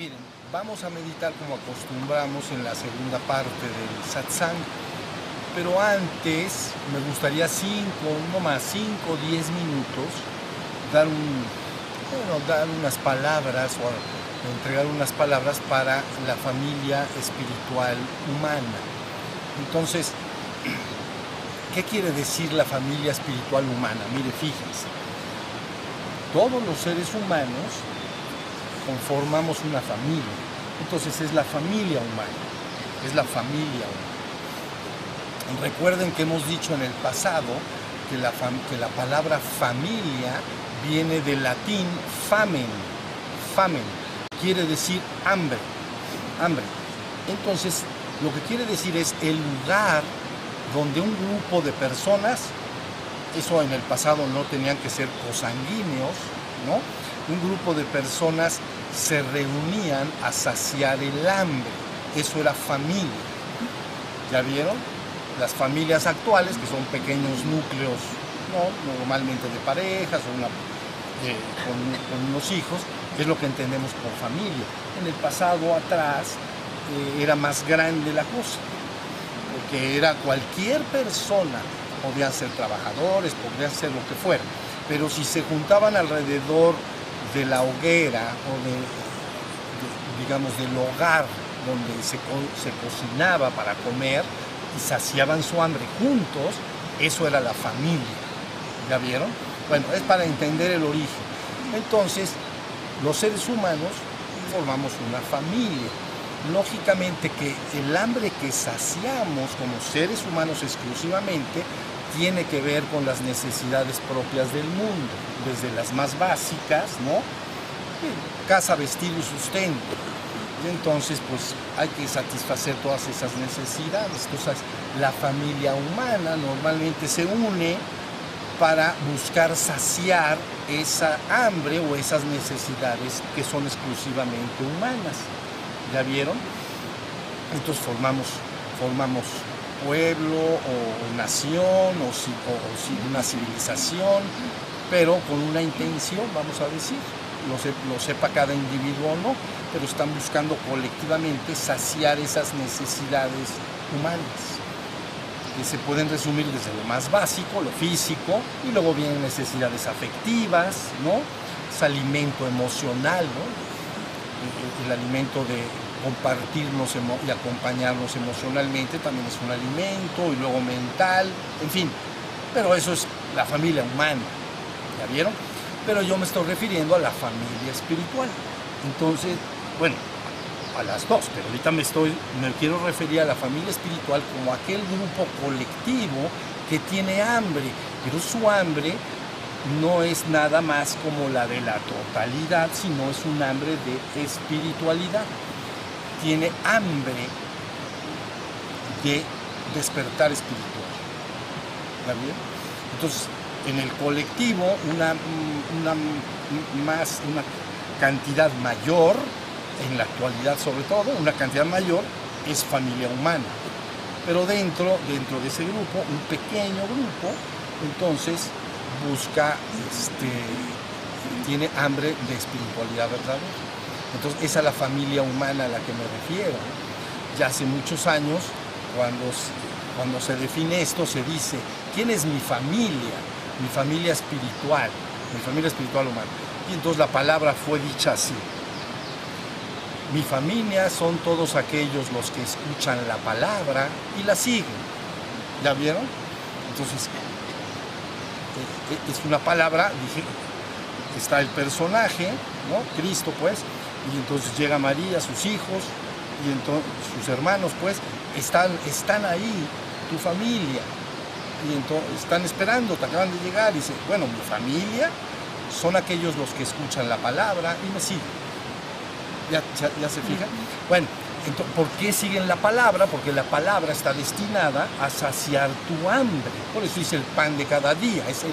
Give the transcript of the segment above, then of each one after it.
Miren, vamos a meditar como acostumbramos en la segunda parte del satsang, pero antes me gustaría no más 5 o 10 minutos, dar unas palabras o entregar unas palabras para la familia espiritual humana. Entonces, ¿qué quiere decir la familia espiritual humana? Mire, fíjense, todos los seres humanos conformamos una familia. Entonces es la familia humana, es la familia humana. Recuerden que hemos dicho en el pasado que la palabra familia viene del latín famen, quiere decir hambre. Entonces, lo que quiere decir es el lugar donde un grupo de personas, eso en el pasado no tenían que ser cosanguíneos, ¿no? Un grupo de personas se reunían a saciar el hambre. Eso era familia. ¿Ya vieron? Las familias actuales, que son pequeños núcleos, ¿no? Normalmente de parejas o con unos hijos, es lo que entendemos por familia. En el pasado atrás era más grande la cosa, porque era cualquier persona, podían ser trabajadores, podían ser lo que fuera, pero si se juntaban alrededor de la hoguera o digamos del hogar donde se cocinaba para comer y saciaban su hambre juntos, eso era la familia. ¿Ya vieron? Bueno, es para entender el origen. Entonces, los seres humanos formamos una familia. Lógicamente que el hambre que saciamos como seres humanos exclusivamente tiene que ver con las necesidades propias del mundo, desde las más básicas, ¿no? Casa, vestido y sustento. Y entonces, pues, hay que satisfacer todas esas necesidades. Entonces, la familia humana normalmente se une para buscar saciar esa hambre o esas necesidades que son exclusivamente humanas. ¿Ya vieron? Entonces formamos pueblo o nación o una civilización, pero con una intención, vamos a decir, lo sepa cada individuo o no, pero están buscando colectivamente saciar esas necesidades humanas, que se pueden resumir desde lo más básico, lo físico, y luego vienen necesidades afectivas, ¿no? Es alimento emocional, ¿no? El alimento de compartirnos y acompañarnos emocionalmente también es un alimento, y luego mental, en fin, pero eso es la familia humana, ¿ya vieron? Pero yo me estoy refiriendo a la familia espiritual. Entonces, bueno, a las dos, pero ahorita me quiero referir a la familia espiritual como aquel grupo colectivo que tiene hambre, pero su hambre no es nada más como la de la totalidad, sino es un hambre de espiritualidad. Tiene hambre de despertar espiritual. ¿Está bien? Entonces, en el colectivo, una cantidad mayor, en la actualidad sobre todo, una cantidad mayor es familia humana. Pero dentro de ese grupo, un pequeño grupo, entonces tiene hambre de espiritualidad verdadera. Entonces esa es la familia humana a la que me refiero. Ya hace muchos años, cuando se define esto, se dice, ¿quién es mi familia? Mi familia espiritual humana. Y entonces la palabra fue dicha así. Mi familia son todos aquellos los que escuchan la palabra y la siguen. ¿Ya vieron? Entonces, es una palabra, dije, está el personaje, ¿no? Cristo, pues, y entonces llega María, sus hijos, y entonces sus hermanos, pues, están ahí, tu familia, y entonces están esperando, te acaban de llegar, y dice, bueno, mi familia son aquellos los que escuchan la palabra y me siguen. ¿Ya se fijan? Bueno, entonces, ¿por qué siguen la palabra? Porque la palabra está destinada a saciar tu hambre. Por eso dice el pan de cada día. Es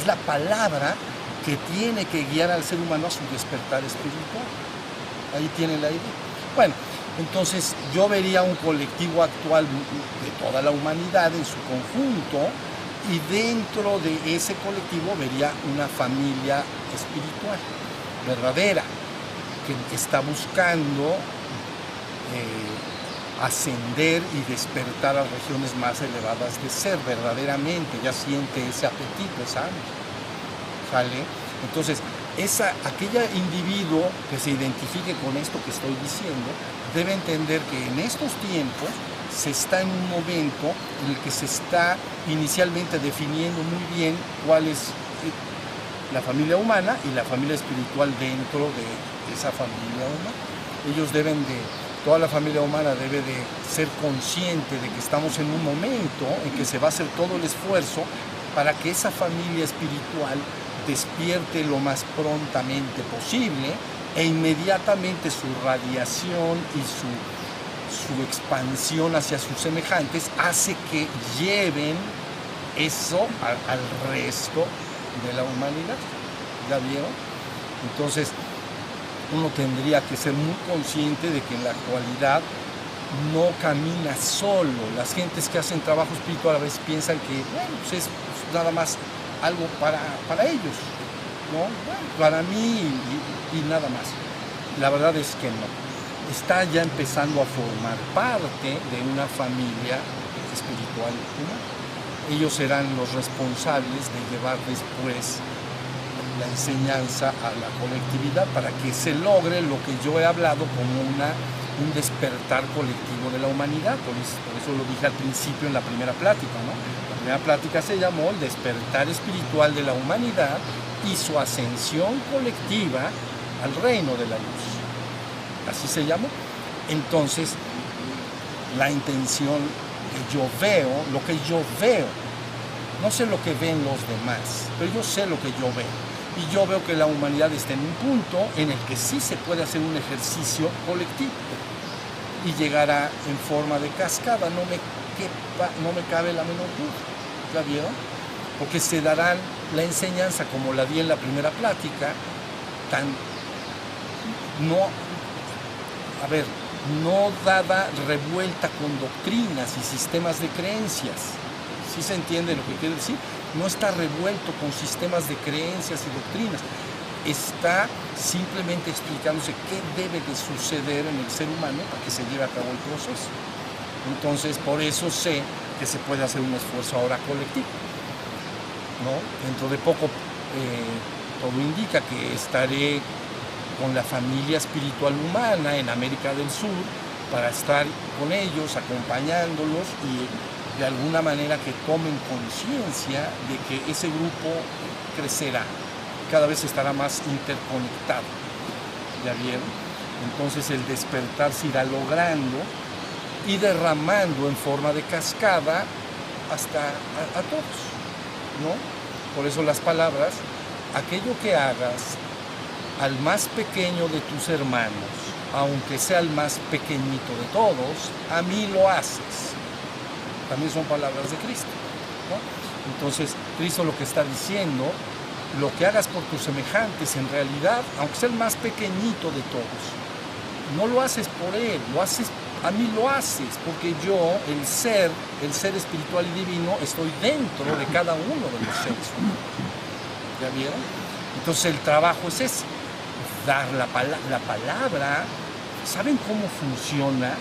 la palabra que tiene que guiar al ser humano a su despertar espiritual. Ahí tienen la idea. Bueno, entonces yo vería un colectivo actual de toda la humanidad en su conjunto, y dentro de ese colectivo vería una familia espiritual, verdadera, que está buscando ascender y despertar a regiones más elevadas de ser, verdaderamente, ya siente ese apetito, esa hambre, ¿sale? Entonces, aquella individuo que se identifique con esto que estoy diciendo, debe entender que en estos tiempos se está en un momento en el que se está inicialmente definiendo muy bien cuál es la familia humana y la familia espiritual dentro de esa familia humana. Ellos toda la familia humana debe de ser consciente de que estamos en un momento en que se va a hacer todo el esfuerzo para que esa familia espiritual despierte lo más prontamente posible e inmediatamente su radiación y su expansión hacia sus semejantes hace que lleven eso al resto de la humanidad. ¿Ya vieron? Entonces, uno tendría que ser muy consciente de que en la actualidad no camina solo. Las gentes que hacen trabajo espiritual a veces piensan que bueno, pues es nada más algo para ellos, ¿no? Bueno, para mí y nada más. La verdad es que no. Está ya empezando a formar parte de una familia espiritual humana. Ellos serán los responsables de llevar después la enseñanza a la colectividad para que se logre lo que yo he hablado como un despertar colectivo de la humanidad. Por eso lo dije al principio en la primera plática, ¿no? La primera plática se llamó el despertar espiritual de la humanidad y su ascensión colectiva al reino de la luz. Así se llamó. Entonces, la intención que yo veo, lo que yo veo, no sé lo que ven los demás, pero yo sé lo que yo veo. Y yo veo que la humanidad está en un punto en el que sí se puede hacer un ejercicio colectivo y llegará en forma de cascada, no me cabe la menor duda. ¿Ya vieron? Porque se darán la enseñanza como la di en la primera plática, no dada revuelta con doctrinas y sistemas de creencias. ¿Sí se entiende lo que quiero decir? No está revuelto con sistemas de creencias y doctrinas. Está simplemente explicándose qué debe de suceder en el ser humano para que se lleve a cabo el proceso. Entonces, por eso sé que se puede hacer un esfuerzo ahora colectivo, ¿no? Dentro de poco todo indica que estaré con la familia espiritual humana en América del Sur para estar con ellos, acompañándolos y de alguna manera que tomen conciencia de que ese grupo crecerá, cada vez estará más interconectado. ¿Ya vieron? Entonces el despertar se irá logrando y derramando en forma de cascada hasta a todos, ¿no? Por eso las palabras, aquello que hagas al más pequeño de tus hermanos, aunque sea el más pequeñito de todos, a mí lo haces. También son palabras de Cristo, ¿no? Entonces, Cristo lo que está diciendo, lo que hagas por tus semejantes, en realidad, aunque sea el más pequeñito de todos, no lo haces por él, a mí lo haces, porque yo, el ser espiritual y divino, estoy dentro de cada uno de los seres humanos. ¿Ya vieron? Entonces, el trabajo es ese, dar la palabra. ¿Saben cómo funciona?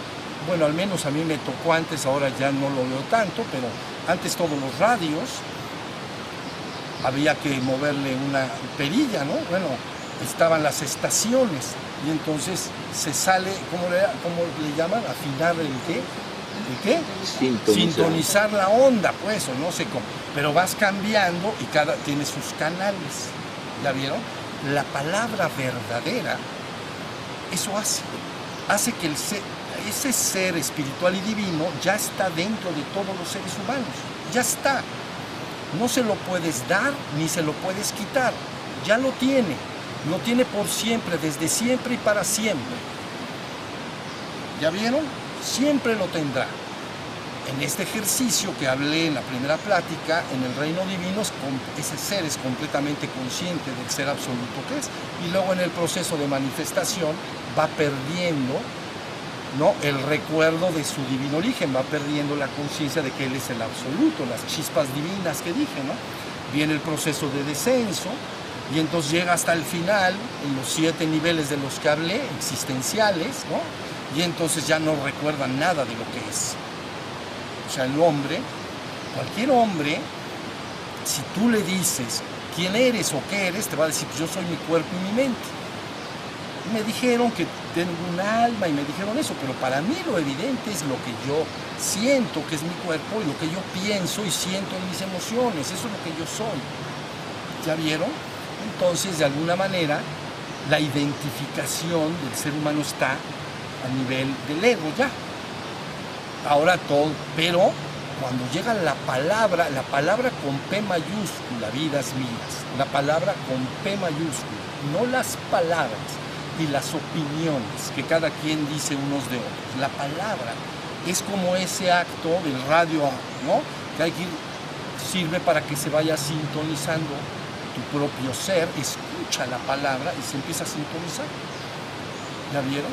Bueno, al menos a mí me tocó antes, ahora ya no lo veo tanto, pero antes todos los radios había que moverle una perilla, ¿no? Bueno, estaban las estaciones y entonces se sale, ¿cómo le llaman? Afinar el qué. ¿El qué? Sintonizar la onda, pues, o no sé cómo. Pero vas cambiando y cada tiene sus canales. ¿Ya vieron? La palabra verdadera, eso hace que ese ser espiritual y divino ya está dentro de todos los seres humanos. Ya está. No se lo puedes dar ni se lo puedes quitar. Ya lo tiene. Lo tiene por siempre, desde siempre y para siempre. ¿Ya vieron? Siempre lo tendrá. En este ejercicio que hablé en la primera plática, en el reino divino, ese ser es completamente consciente del ser absoluto que es. Y luego en el proceso de manifestación va perdiendo, ¿no?, el recuerdo de su divino origen, va perdiendo la conciencia de que él es el absoluto, las chispas divinas que dije, ¿no? Viene el proceso de descenso, y entonces llega hasta el final, en los 7 niveles de los que hablé, existenciales, ¿no? Y entonces ya no recuerda nada de lo que es. O sea, el hombre, cualquier hombre, si tú le dices quién eres o qué eres, te va a decir, pues yo soy mi cuerpo y mi mente. Y me dijeron que tengo un alma y me dijeron eso, pero para mí lo evidente es lo que yo siento que es mi cuerpo y lo que yo pienso y siento en mis emociones, eso es lo que yo soy. ¿Ya vieron? Entonces, de alguna manera, la identificación del ser humano está a nivel del ego ya. Ahora todo, pero cuando llega la palabra con P mayúscula, vidas mías, la palabra con P mayúscula, no las palabras y las opiniones que cada quien dice unos de otros. La palabra es como ese acto del radio, ¿no? Que hay que sirve para que se vaya sintonizando tu propio ser, escucha la palabra y se empieza a sintonizar. ¿Ya vieron?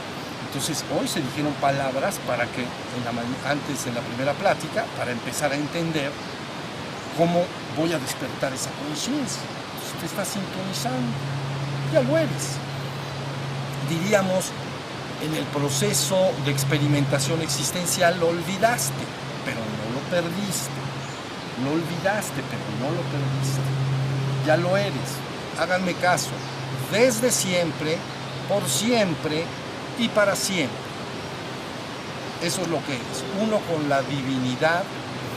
Entonces hoy se dijeron palabras para que antes de la primera plática, para empezar a entender cómo voy a despertar esa conciencia. Entonces te estás sintonizando, ya lo eres. Diríamos, en el proceso de experimentación existencial lo olvidaste, pero no lo perdiste. Lo olvidaste, pero no lo perdiste. Ya lo eres. Háganme caso. Desde siempre, por siempre y para siempre. Eso es lo que eres. Uno con la divinidad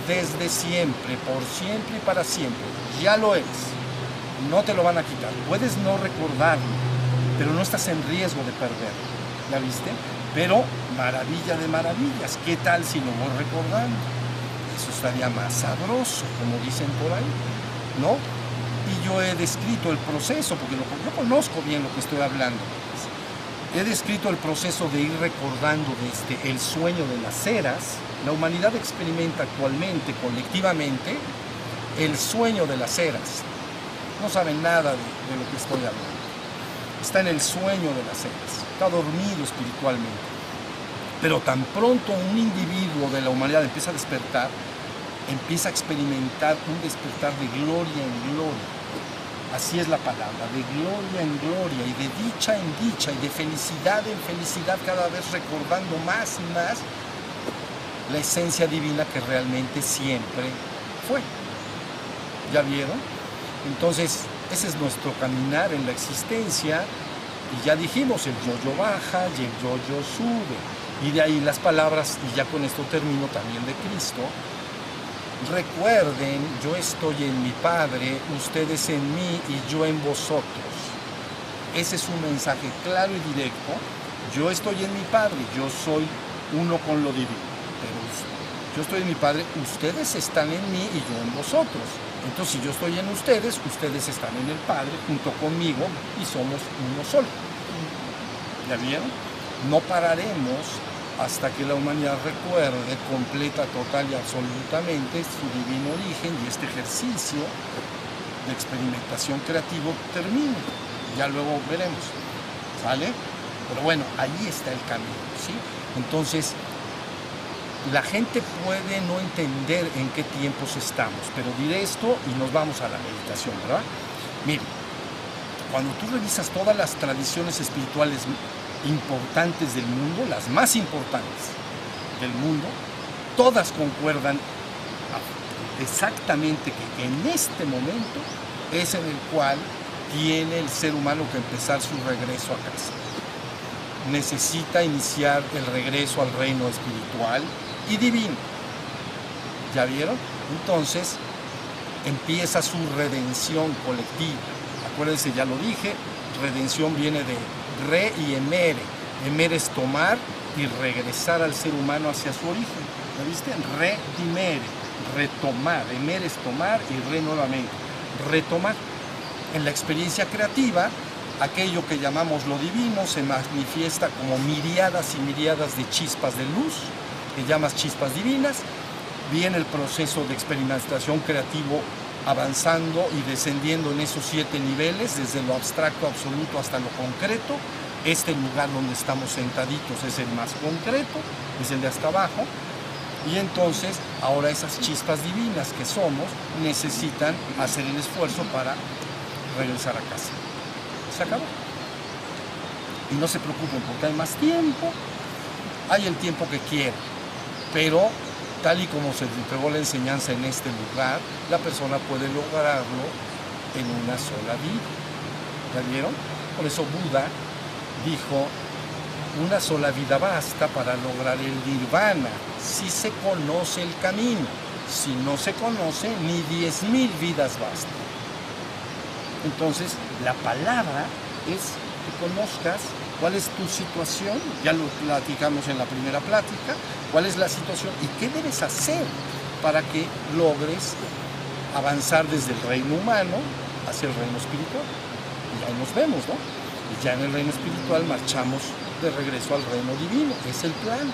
desde siempre, por siempre y para siempre. Ya lo eres. No te lo van a quitar. Puedes no recordarlo, pero no estás en riesgo de perderlo. ¿Ya viste? Pero maravilla de maravillas. ¿Qué tal si lo voy recordando? Eso estaría más sabroso, como dicen por ahí, ¿no? Y yo he descrito el proceso, porque yo conozco bien lo que estoy hablando. He descrito el proceso de ir recordando desde el sueño de las eras. La humanidad experimenta actualmente, colectivamente, el sueño de las eras. No saben nada de lo que estoy hablando. Está en el sueño de las eras. Está dormido espiritualmente. Pero tan pronto un individuo de la humanidad empieza a despertar, empieza a experimentar un despertar de gloria en gloria. Así es la palabra, de gloria en gloria y de dicha en dicha y de felicidad en felicidad, cada vez recordando más y más la esencia divina que realmente siempre fue. ¿Ya vieron? Entonces, ese es nuestro caminar en la existencia. Y ya dijimos, el yo-yo baja y el yo-yo sube. Y de ahí las palabras, y ya con esto termino también de Cristo. Recuerden, yo estoy en mi Padre, ustedes en mí y yo en vosotros. Ese es un mensaje claro y directo. Yo estoy en mi Padre, yo soy uno con lo divino. Pero yo estoy en mi Padre, ustedes están en mí y yo en vosotros. Entonces, si yo estoy en ustedes, ustedes están en el Padre junto conmigo y somos uno solo. ¿Ya vieron? No pararemos hasta que la humanidad recuerde completa, total y absolutamente su divino origen y este ejercicio de experimentación creativo termine. Ya luego veremos, ¿sale? Pero bueno, ahí está el camino, ¿sí? Entonces, la gente puede no entender en qué tiempos estamos, pero diré esto y nos vamos a la meditación, ¿verdad? Miren, cuando tú revisas todas las tradiciones espirituales importantes del mundo, las más importantes del mundo, todas concuerdan exactamente que en este momento es en el cual tiene el ser humano que empezar su regreso a casa. Necesita iniciar el regreso al reino espiritual y divino. ¿Ya vieron? Entonces empieza su redención colectiva. Acuérdense, ya lo dije, redención viene de re y emere. Emere es tomar y regresar al ser humano hacia su origen. ¿Ya viste? Redimere, retomar. Emere es tomar y re nuevamente. Retomar. En la experiencia creativa, aquello que llamamos lo divino se manifiesta como miríadas y miríadas de chispas de luz, que llamas chispas divinas. Viene el proceso de experimentación creativo avanzando y descendiendo en esos 7 niveles, desde lo abstracto absoluto hasta lo concreto. Este lugar donde estamos sentaditos es el más concreto, es el de hasta abajo. Y entonces, ahora esas chispas divinas que somos necesitan hacer el esfuerzo para regresar a casa. Se acabó. Y no se preocupen porque hay más tiempo, hay el tiempo que quieran, pero tal y como se entregó la enseñanza en este lugar, la persona puede lograrlo en una sola vida. ¿Ya vieron? Por eso Buda dijo, una sola vida basta para lograr el nirvana, si se conoce el camino. Si no se conoce, ni 10,000 vidas bastan. Entonces, la palabra es que conozcas cuál es tu situación, ya lo platicamos en la primera plática, cuál es la situación y qué debes hacer para que logres avanzar desde el reino humano hacia el reino espiritual. Y ahí nos vemos, ¿no? Y ya en el reino espiritual marchamos de regreso al reino divino, es el plan,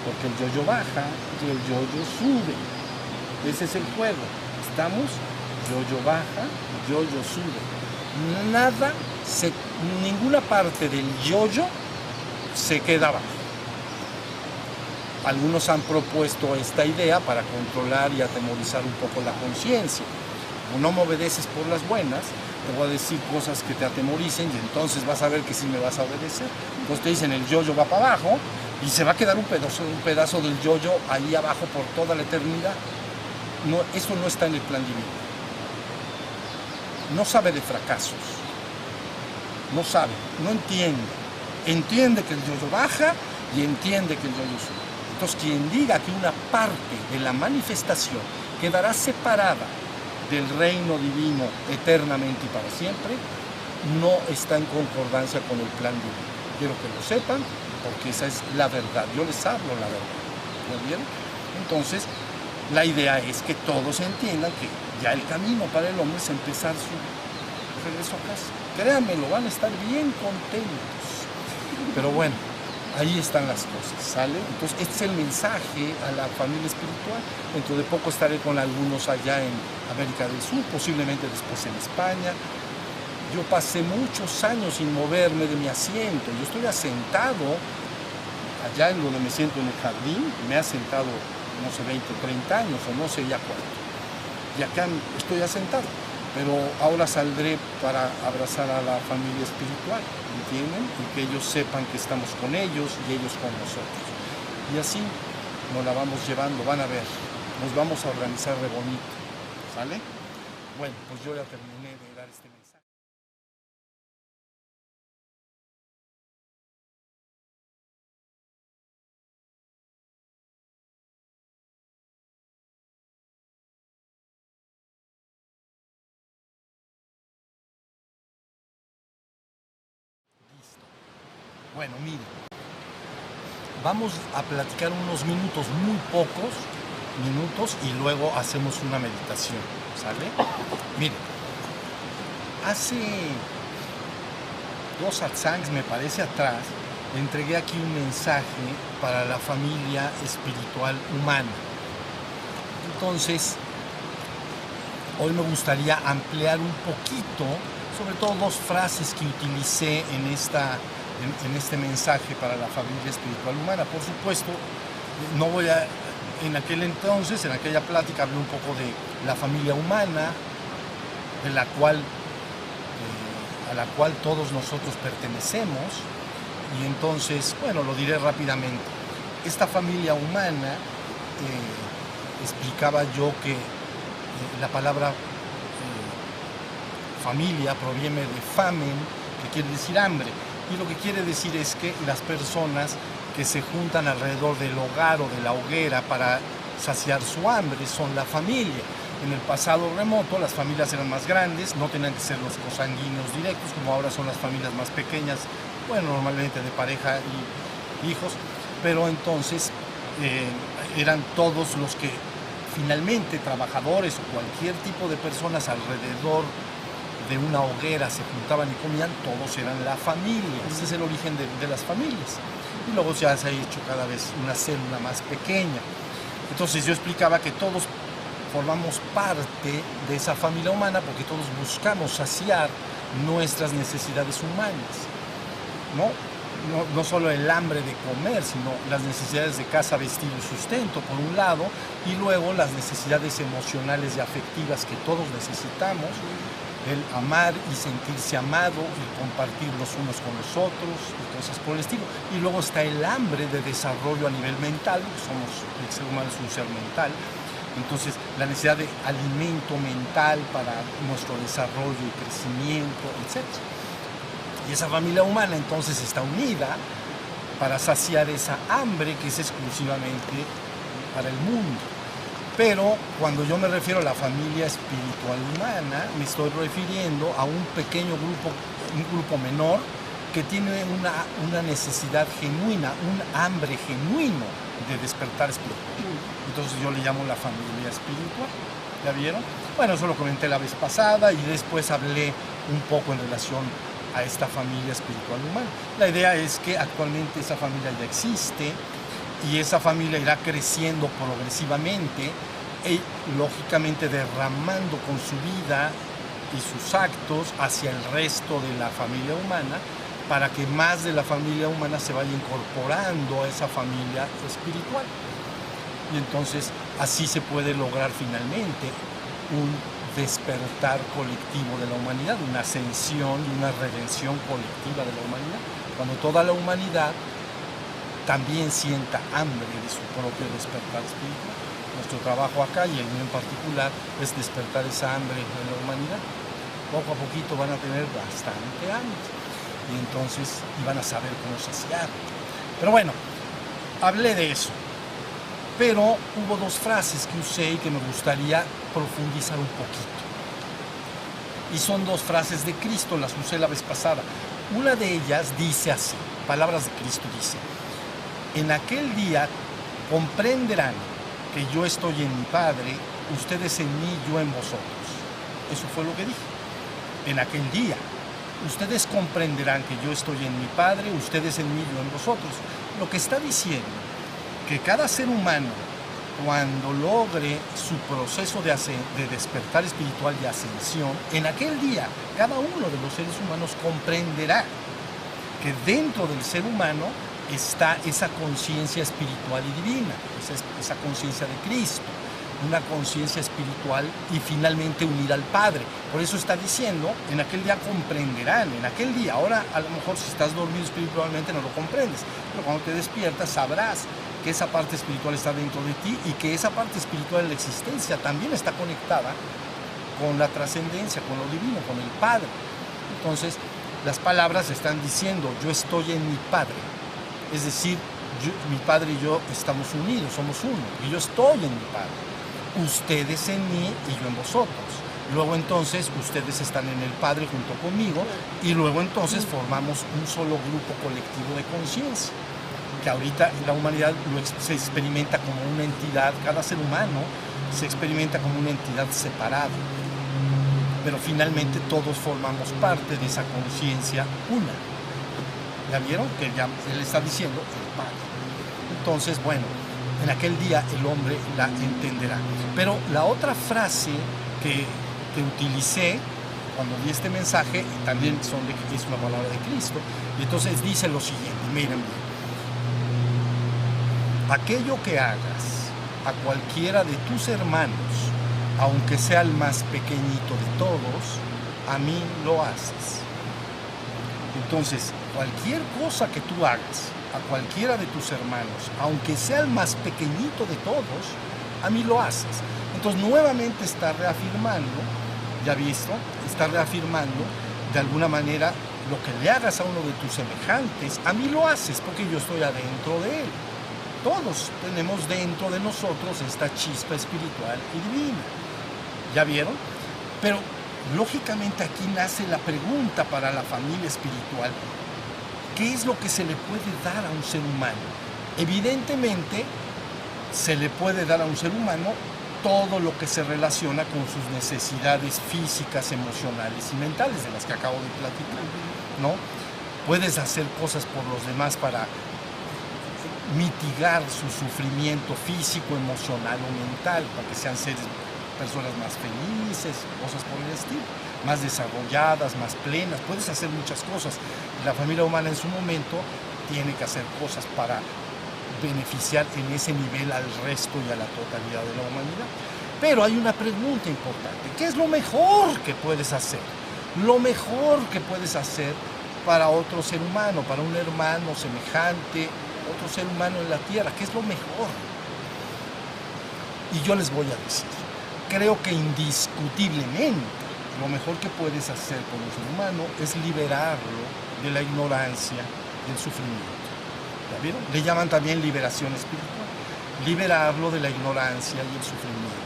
porque el yo-yo baja y el yo-yo sube. Ese es el juego. Estamos, yo-yo baja, yo-yo sube. Ninguna parte del yo-yo se queda abajo. Algunos han propuesto esta idea para controlar y atemorizar un poco la conciencia. Como no me obedeces por las buenas, te voy a decir cosas que te atemoricen y entonces vas a ver que sí me vas a obedecer. Entonces te dicen el yo-yo va para abajo y se va a quedar un pedazo del yo-yo ahí abajo por toda la eternidad. No, eso no está en el plan divino. No sabe de fracasos. No sabe, no entiende. Entiende que el yo-yo baja y entiende que el yo-yo sube. Entonces, quien diga que una parte de la manifestación quedará separada del reino divino eternamente y para siempre, no está en concordancia con el plan divino. Quiero que lo sepan, porque esa es la verdad. Yo les hablo la verdad. ¿Ya vieron? Entonces, la idea es que todos entiendan que ya el camino para el hombre es empezar su regreso a casa. Créanmelo, van a estar bien contentos. Pero bueno, ahí están las cosas, ¿sale? Entonces, este es el mensaje a la familia espiritual. Dentro de poco estaré con algunos allá en América del Sur, posiblemente después en España. Yo pasé muchos años sin moverme de mi asiento. Yo estoy asentado allá en donde me siento en el jardín. Me he asentado, no sé, 20 o 30 años, o no sé ya cuánto. Y acá estoy asentado. Pero ahora saldré para abrazar a la familia espiritual, ¿entienden? Y que ellos sepan que estamos con ellos y ellos con nosotros. Y así nos la vamos llevando, van a ver. Nos vamos a organizar de bonito, ¿sale? Bueno, pues yo ya terminé de dar este mensaje. Bueno, miren, vamos a platicar unos minutos, muy pocos minutos, y luego hacemos una meditación, ¿sale? Miren, hace 2 satsangs, me parece, atrás, le entregué aquí un mensaje para la familia espiritual humana. Entonces, hoy me gustaría ampliar un poquito, sobre todo 2 frases que utilicé en este mensaje para la familia espiritual humana. Por supuesto, no voy a... En aquel entonces, en aquella plática, hablé un poco de la familia humana, de la cual, a la cual todos nosotros pertenecemos. Y entonces, bueno, lo diré rápidamente. Esta familia humana, explicaba yo que la palabra familia proviene de famen, que quiere decir hambre. Y lo que quiere decir es que las personas que se juntan alrededor del hogar o de la hoguera para saciar su hambre son la familia. En el pasado remoto las familias eran más grandes, no tenían que ser los consanguíneos directos, como ahora son las familias más pequeñas, bueno, normalmente de pareja y hijos, pero entonces eran todos los que finalmente, trabajadores o cualquier tipo de personas alrededor de una hoguera se juntaban y comían, todos eran la familia. Ese es el origen de las familias. Y luego ya se ha hecho cada vez una célula más pequeña. Entonces yo explicaba que todos formamos parte de esa familia humana porque todos buscamos saciar nuestras necesidades humanas, no solo el hambre de comer, sino las necesidades de casa, vestido y sustento, por un lado, y luego las necesidades emocionales y afectivas que todos necesitamos, el amar y sentirse amado, el compartir los unos con los otros y cosas por el estilo. Y luego está el hambre de desarrollo a nivel mental, el ser humano es un ser mental, entonces la necesidad de alimento mental para nuestro desarrollo y crecimiento, etc. Y esa familia humana entonces está unida para saciar esa hambre que es exclusivamente para el mundo. Pero cuando yo me refiero a la familia espiritual humana, me estoy refiriendo a un pequeño grupo, un grupo menor, que tiene una necesidad genuina, un hambre genuino de despertar espiritual. Entonces yo le llamo la familia espiritual. ¿Ya vieron? Bueno, eso lo comenté la vez pasada y después hablé un poco en relación a esta familia espiritual humana. La idea es que actualmente esa familia ya existe, y esa familia irá creciendo progresivamente y lógicamente derramando con su vida y sus actos hacia el resto de la familia humana, para que más de la familia humana se vaya incorporando a esa familia espiritual. Y entonces así se puede lograr finalmente un despertar colectivo de la humanidad, una ascensión y una redención colectiva de la humanidad, cuando toda la humanidad también sienta hambre de su propio despertar espiritual. Nuestro trabajo acá, y el mío en particular, es despertar esa hambre en la humanidad. Poco a poquito van a tener bastante hambre, y entonces van a saber cómo saciar. Pero bueno, hablé de eso. Pero hubo dos frases que usé y que me gustaría profundizar un poquito. Y son dos frases de Cristo, las usé la vez pasada. Una de ellas dice así, palabras de Cristo dice: en aquel día comprenderán que yo estoy en mi Padre, ustedes en mí, yo en vosotros. Eso fue lo que dije. En aquel día, ustedes comprenderán que yo estoy en mi Padre, ustedes en mí, yo en vosotros. Lo que está diciendo, que cada ser humano, cuando logre su proceso de despertar espiritual y ascensión, en aquel día, cada uno de los seres humanos comprenderá que dentro del ser humano está esa conciencia espiritual y divina, esa conciencia de Cristo, una conciencia espiritual y finalmente unida al Padre. Por eso está diciendo, en aquel día comprenderán, en aquel día. Ahora a lo mejor si estás dormido espiritualmente no lo comprendes, pero cuando te despiertas sabrás que esa parte espiritual está dentro de ti y que esa parte espiritual de la existencia también está conectada con la trascendencia, con lo divino, con el Padre. Entonces las palabras están diciendo, yo estoy en mi Padre. Es decir, mi Padre y yo estamos unidos, somos uno, y yo estoy en mi Padre. Ustedes en mí y yo en vosotros. Luego entonces ustedes están en el Padre junto conmigo, y luego entonces formamos un solo grupo colectivo de conciencia, que ahorita la humanidad se experimenta como una entidad, cada ser humano se experimenta como una entidad separada, pero finalmente todos formamos parte de esa conciencia una. ¿Ya vieron? Que ya él está diciendo el Padre. Entonces, bueno, en aquel día el hombre la entenderá. Pero la otra frase que utilicé cuando di este mensaje también es una palabra de Cristo. Y entonces dice lo siguiente, miren bien. Aquello que hagas a cualquiera de tus hermanos, aunque sea el más pequeñito de todos, a mí lo haces. Entonces, cualquier cosa que tú hagas a cualquiera de tus hermanos, aunque sea el más pequeñito de todos, a mí lo haces. Entonces, nuevamente está reafirmando, ya visto, está reafirmando de alguna manera lo que le hagas a uno de tus semejantes, a mí lo haces porque yo estoy adentro de él. Todos tenemos dentro de nosotros esta chispa espiritual y divina. ¿Ya vieron? Pero lógicamente aquí nace la pregunta para la familia espiritual: ¿qué es lo que se le puede dar a un ser humano? Evidentemente, se le puede dar a un ser humano todo lo que se relaciona con sus necesidades físicas, emocionales y mentales, de las que acabo de platicar, ¿no? Puedes hacer cosas por los demás para mitigar su sufrimiento físico, emocional o mental, para que sean personas más felices, cosas por el estilo, más desarrolladas, más plenas. Puedes hacer muchas cosas. La familia humana en su momento tiene que hacer cosas para beneficiar en ese nivel al resto y a la totalidad de la humanidad. Pero hay una pregunta importante. ¿Qué es lo mejor que puedes hacer? Lo mejor que puedes hacer para otro ser humano, para un hermano semejante, otro ser humano en la tierra. ¿Qué es lo mejor? Y yo les voy a decir, creo que indiscutiblemente lo mejor que puedes hacer con un ser humano es liberarlo de la ignorancia y el sufrimiento. ¿Ya vieron? Le llaman también liberación espiritual. Liberarlo de la ignorancia y el sufrimiento.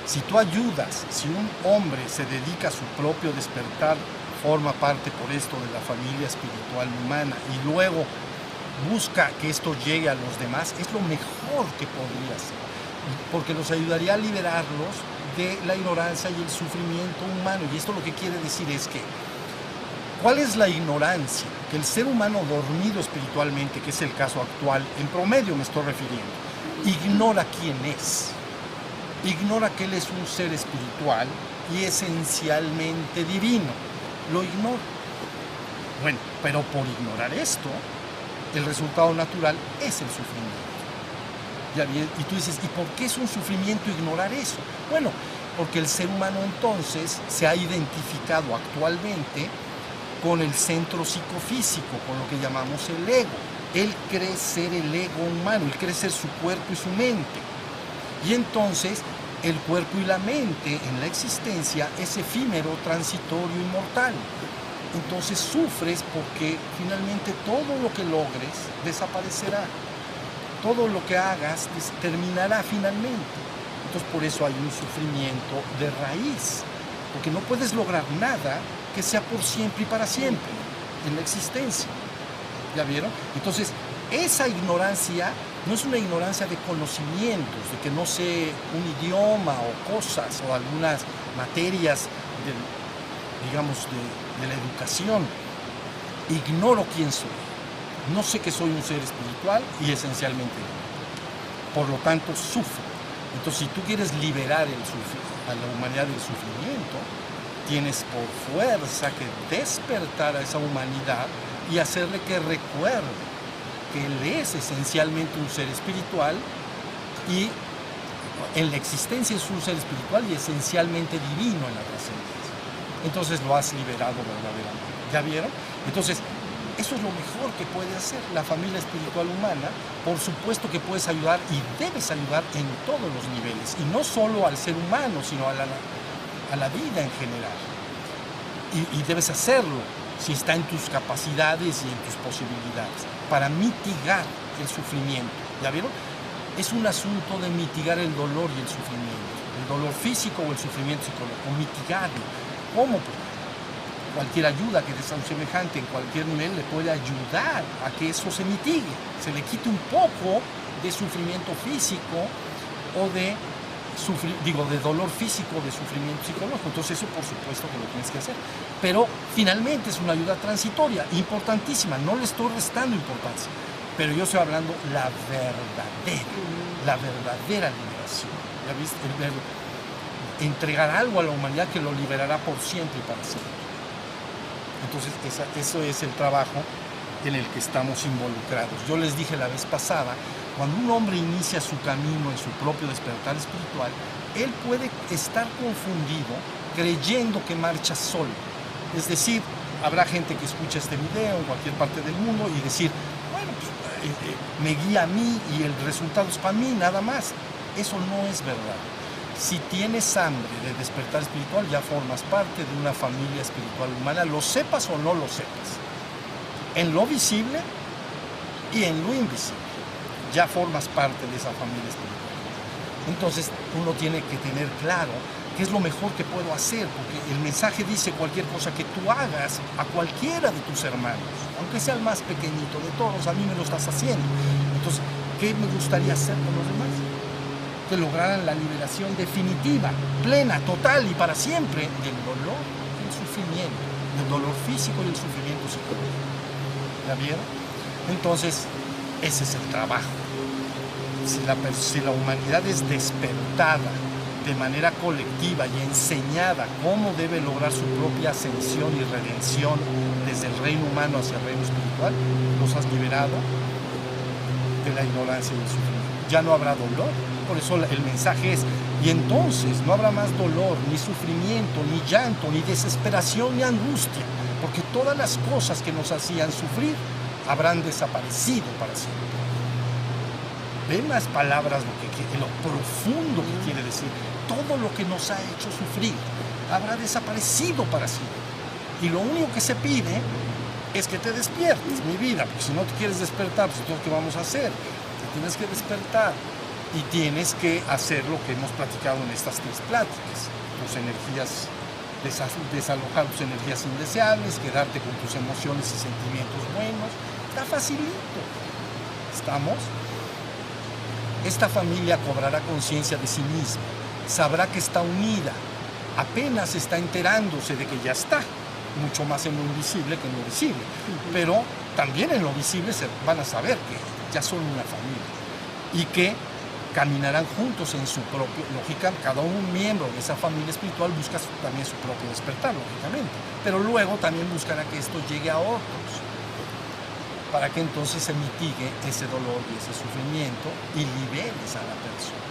Si tú ayudas, si un hombre se dedica a su propio despertar, forma parte por esto de la familia espiritual humana y luego busca que esto llegue a los demás, es lo mejor que podría hacer, porque los ayudaría a liberarlos de la ignorancia y el sufrimiento humano. Y esto lo que quiere decir es que, ¿cuál es la ignorancia? Que el ser humano dormido espiritualmente, que es el caso actual, en promedio me estoy refiriendo, ignora quién es. Ignora que él es un ser espiritual y esencialmente divino. Lo ignora. Bueno, pero por ignorar esto, el resultado natural es el sufrimiento. ¿Ya bien? Y tú dices, ¿y por qué es un sufrimiento ignorar eso? Bueno, porque el ser humano entonces se ha identificado actualmente con el centro psicofísico, con lo que llamamos el ego. Él cree ser el ego humano, él cree ser su cuerpo y su mente. Y entonces el cuerpo y la mente en la existencia es efímero, transitorio y mortal. Entonces sufres porque finalmente todo lo que logres desaparecerá. Todo lo que hagas terminará finalmente. Entonces por eso hay un sufrimiento de raíz. Porque no puedes lograr nada que sea por siempre y para siempre en la existencia. ¿Ya vieron? Entonces esa ignorancia no es una ignorancia de conocimientos, de que no sé un idioma o cosas o algunas materias de la educación. Ignoro quién soy. No sé que soy un ser espiritual y esencialmente no. Por lo tanto, sufro. Entonces, si tú quieres liberar a la humanidad del sufrimiento, tienes por fuerza que despertar a esa humanidad y hacerle que recuerde que él es esencialmente un ser espiritual y en la existencia es un ser espiritual y esencialmente divino en la trascendencia. Entonces lo has liberado verdaderamente. ¿Ya vieron? Entonces, eso es lo mejor que puede hacer la familia espiritual humana. Por supuesto que puedes ayudar y debes ayudar en todos los niveles, y no solo al ser humano, sino a la vida en general. Y debes hacerlo si está en tus capacidades y en tus posibilidades, para mitigar el sufrimiento. ¿Ya vieron? Es un asunto de mitigar el dolor y el sufrimiento, el dolor físico o el sufrimiento psicológico, mitigarlo. ¿Cómo? Cualquier ayuda que des a un semejante en cualquier nivel le puede ayudar a que eso se mitigue, se le quite un poco de sufrimiento físico o de dolor físico, de sufrimiento psicológico. Entonces eso por supuesto que lo tienes que hacer. Pero finalmente es una ayuda transitoria, importantísima, no le estoy restando importancia. Pero yo estoy hablando la verdadera liberación. ¿Ya viste? Entregar algo a la humanidad que lo liberará por siempre y para siempre. Entonces eso es el trabajo en el que estamos involucrados. Yo les dije la vez pasada, cuando un hombre inicia su camino en su propio despertar espiritual, él puede estar confundido creyendo que marcha solo. Es decir, habrá gente que escucha este video en cualquier parte del mundo y decir, bueno, pues, me guía a mí y el resultado es para mí, nada más. Eso no es verdad. Si tienes hambre de despertar espiritual, ya formas parte de una familia espiritual humana, lo sepas o no lo sepas. En lo visible y en lo invisible, ya formas parte de esa familia espiritual. Entonces, uno tiene que tener claro qué es lo mejor que puedo hacer, porque el mensaje dice cualquier cosa que tú hagas a cualquiera de tus hermanos, aunque sea el más pequeñito de todos, a mí me lo estás haciendo. Entonces, ¿qué me gustaría hacer con los demás? Que lograran la liberación definitiva, plena, total y para siempre del dolor y el sufrimiento, del dolor físico y el sufrimiento psicológico. ¿Ya vieron? Entonces, ese es el trabajo. Si la humanidad es despertada de manera colectiva y enseñada cómo debe lograr su propia ascensión y redención desde el reino humano hacia el reino espiritual, los has liberado de la ignorancia y del sufrimiento. ya no habrá dolor. Por eso el mensaje es, y entonces no habrá más dolor, ni sufrimiento, ni llanto, ni desesperación, ni angustia, porque todas las cosas que nos hacían sufrir habrán desaparecido para siempre. Ven las palabras lo profundo que quiere decir. Todo lo que nos ha hecho sufrir habrá desaparecido para siempre. Y lo único que se pide es que te despiertes, mi vida, porque si no te quieres despertar, pues entonces ¿qué vamos a hacer? Te tienes que despertar y tienes que hacer lo que hemos platicado en estas 3 pláticas. Tus energías, desalojar tus energías indeseables, quedarte con tus emociones y sentimientos buenos. Está facilito. ¿Estamos? Esta familia cobrará conciencia de sí misma, sabrá que está unida, apenas está enterándose de que ya está, mucho más en lo invisible que en lo visible, pero también en lo visible van a saber que ya son una familia y que caminarán juntos en su propio, lógica, cada un miembro de esa familia espiritual busca también su propio despertar, lógicamente, pero luego también buscará que esto llegue a otros, para que entonces se mitigue ese dolor y ese sufrimiento y liberes a la persona.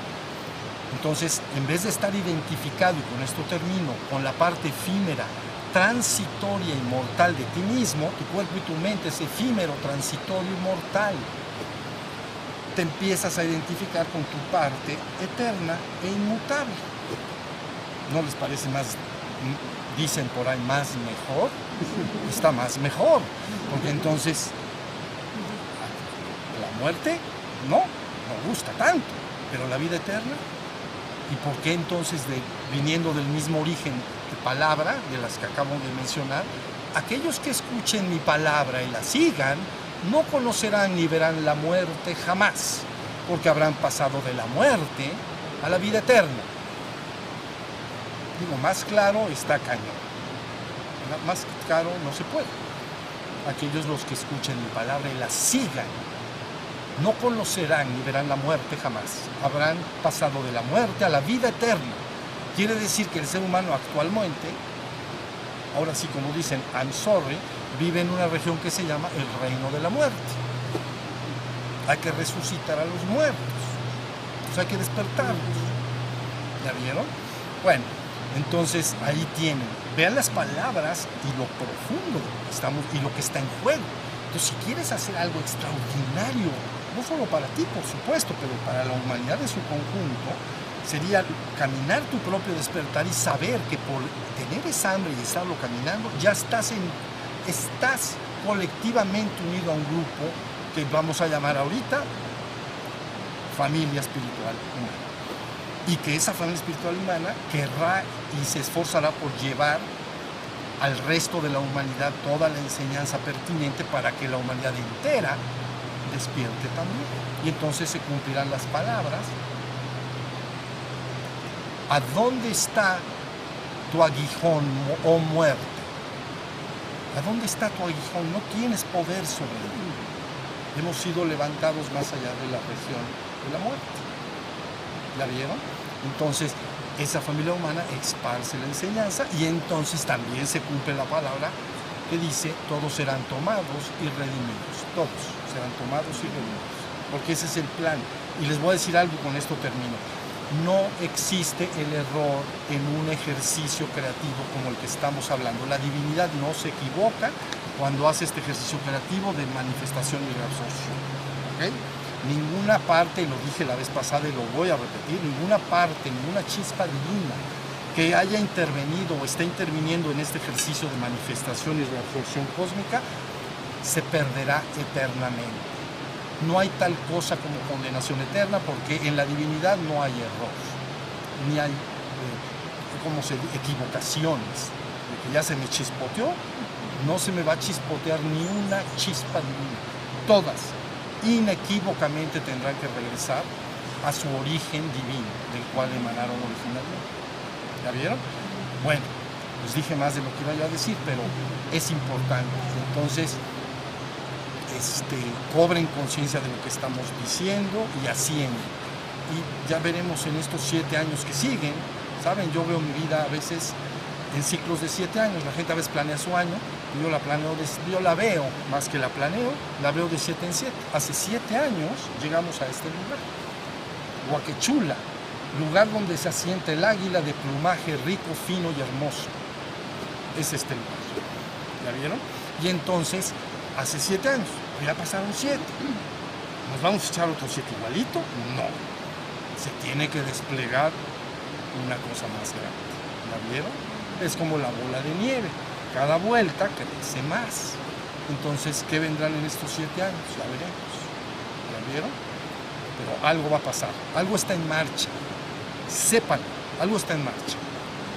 Entonces, en vez de estar identificado, y con esto termino, con la parte efímera, transitoria y mortal de ti mismo, tu cuerpo y tu mente es efímero, transitorio y mortal. Te empiezas a identificar con tu parte eterna e inmutable. ¿No les parece más, dicen por ahí, más mejor? Está más mejor, porque entonces la muerte no gusta tanto, pero la vida eterna. ¿Y por qué entonces, viniendo del mismo origen de palabra, de las que acabo de mencionar, aquellos que escuchen mi palabra y la sigan, no conocerán ni verán la muerte jamás, porque habrán pasado de la muerte a la vida eterna? Digo, más claro está cañón. Más claro no se puede. Aquellos los que escuchen mi palabra y la sigan, no conocerán ni verán la muerte jamás. Habrán pasado de la muerte a la vida eterna. Quiere decir que el ser humano actualmente, ahora sí como dicen, I'm sorry, vive en una región que se llama el reino de la muerte. Hay que resucitar a los muertos. Pues hay que despertarlos. ¿Ya vieron? Bueno, entonces ahí tienen. Vean las palabras y lo profundo y lo que está en juego. Entonces, si quieres hacer algo extraordinario, no solo para ti, por supuesto, pero para la humanidad en su conjunto, sería caminar tu propio despertar y saber que por tener esa hambre y estarlo caminando, ya estás colectivamente unido a un grupo que vamos a llamar ahorita familia espiritual humana. Y que esa familia espiritual humana querrá y se esforzará por llevar al resto de la humanidad toda la enseñanza pertinente para que la humanidad entera despierte también. Y entonces se cumplirán las palabras. ¿A dónde está tu aguijón, oh muerte? ¿A dónde está tu aguijón? No tienes poder sobre él. Hemos sido levantados más allá de la región de la muerte. ¿La vieron? Entonces, esa familia humana esparce la enseñanza y entonces también se cumple la palabra que dice, todos serán tomados y redimidos. Todos serán tomados y redimidos. Porque ese es el plan. Y les voy a decir algo, con esto termino. No existe el error en un ejercicio creativo como el que estamos hablando. La divinidad no se equivoca cuando hace este ejercicio creativo de manifestación y reabsorción. ¿Okay? Ninguna parte, lo dije la vez pasada y lo voy a repetir, ninguna parte, ninguna chispa divina que haya intervenido o esté interviniendo en este ejercicio de manifestación y reabsorción cósmica se perderá eternamente. No hay tal cosa como condenación eterna, porque en la divinidad no hay error, ni hay equivocaciones. De que ya se me chispoteó, no se me va a chispotear ni una chispa divina. Todas inequívocamente tendrán que regresar a su origen divino, del cual emanaron originalmente. ¿Ya vieron? Bueno, les dije más de lo que iba yo a decir, pero es importante. Entonces, cobren conciencia de lo que estamos diciendo y haciendo. Y ya veremos en estos 7 años que siguen. Saben, yo veo mi vida a veces en ciclos de 7 años. La gente a veces planea su año. Yo la veo, más que la planeo, la veo de 7 en 7. Hace 7 años llegamos a este lugar. Huaquechula, lugar donde se asienta el águila de plumaje rico, fino y hermoso. Es este lugar. ¿Ya vieron? Y entonces, hace 7 años, ya pasaron 7. ¿Nos vamos a echar otros 7 igualito? No. Se tiene que desplegar una cosa más grande. ¿Ya vieron? Es como la bola de nieve. Cada vuelta crece más. Entonces, ¿qué vendrán en estos 7 años? Ya veremos. ¿Ya vieron? Pero algo va a pasar. Algo está en marcha. Sépanlo, algo está en marcha.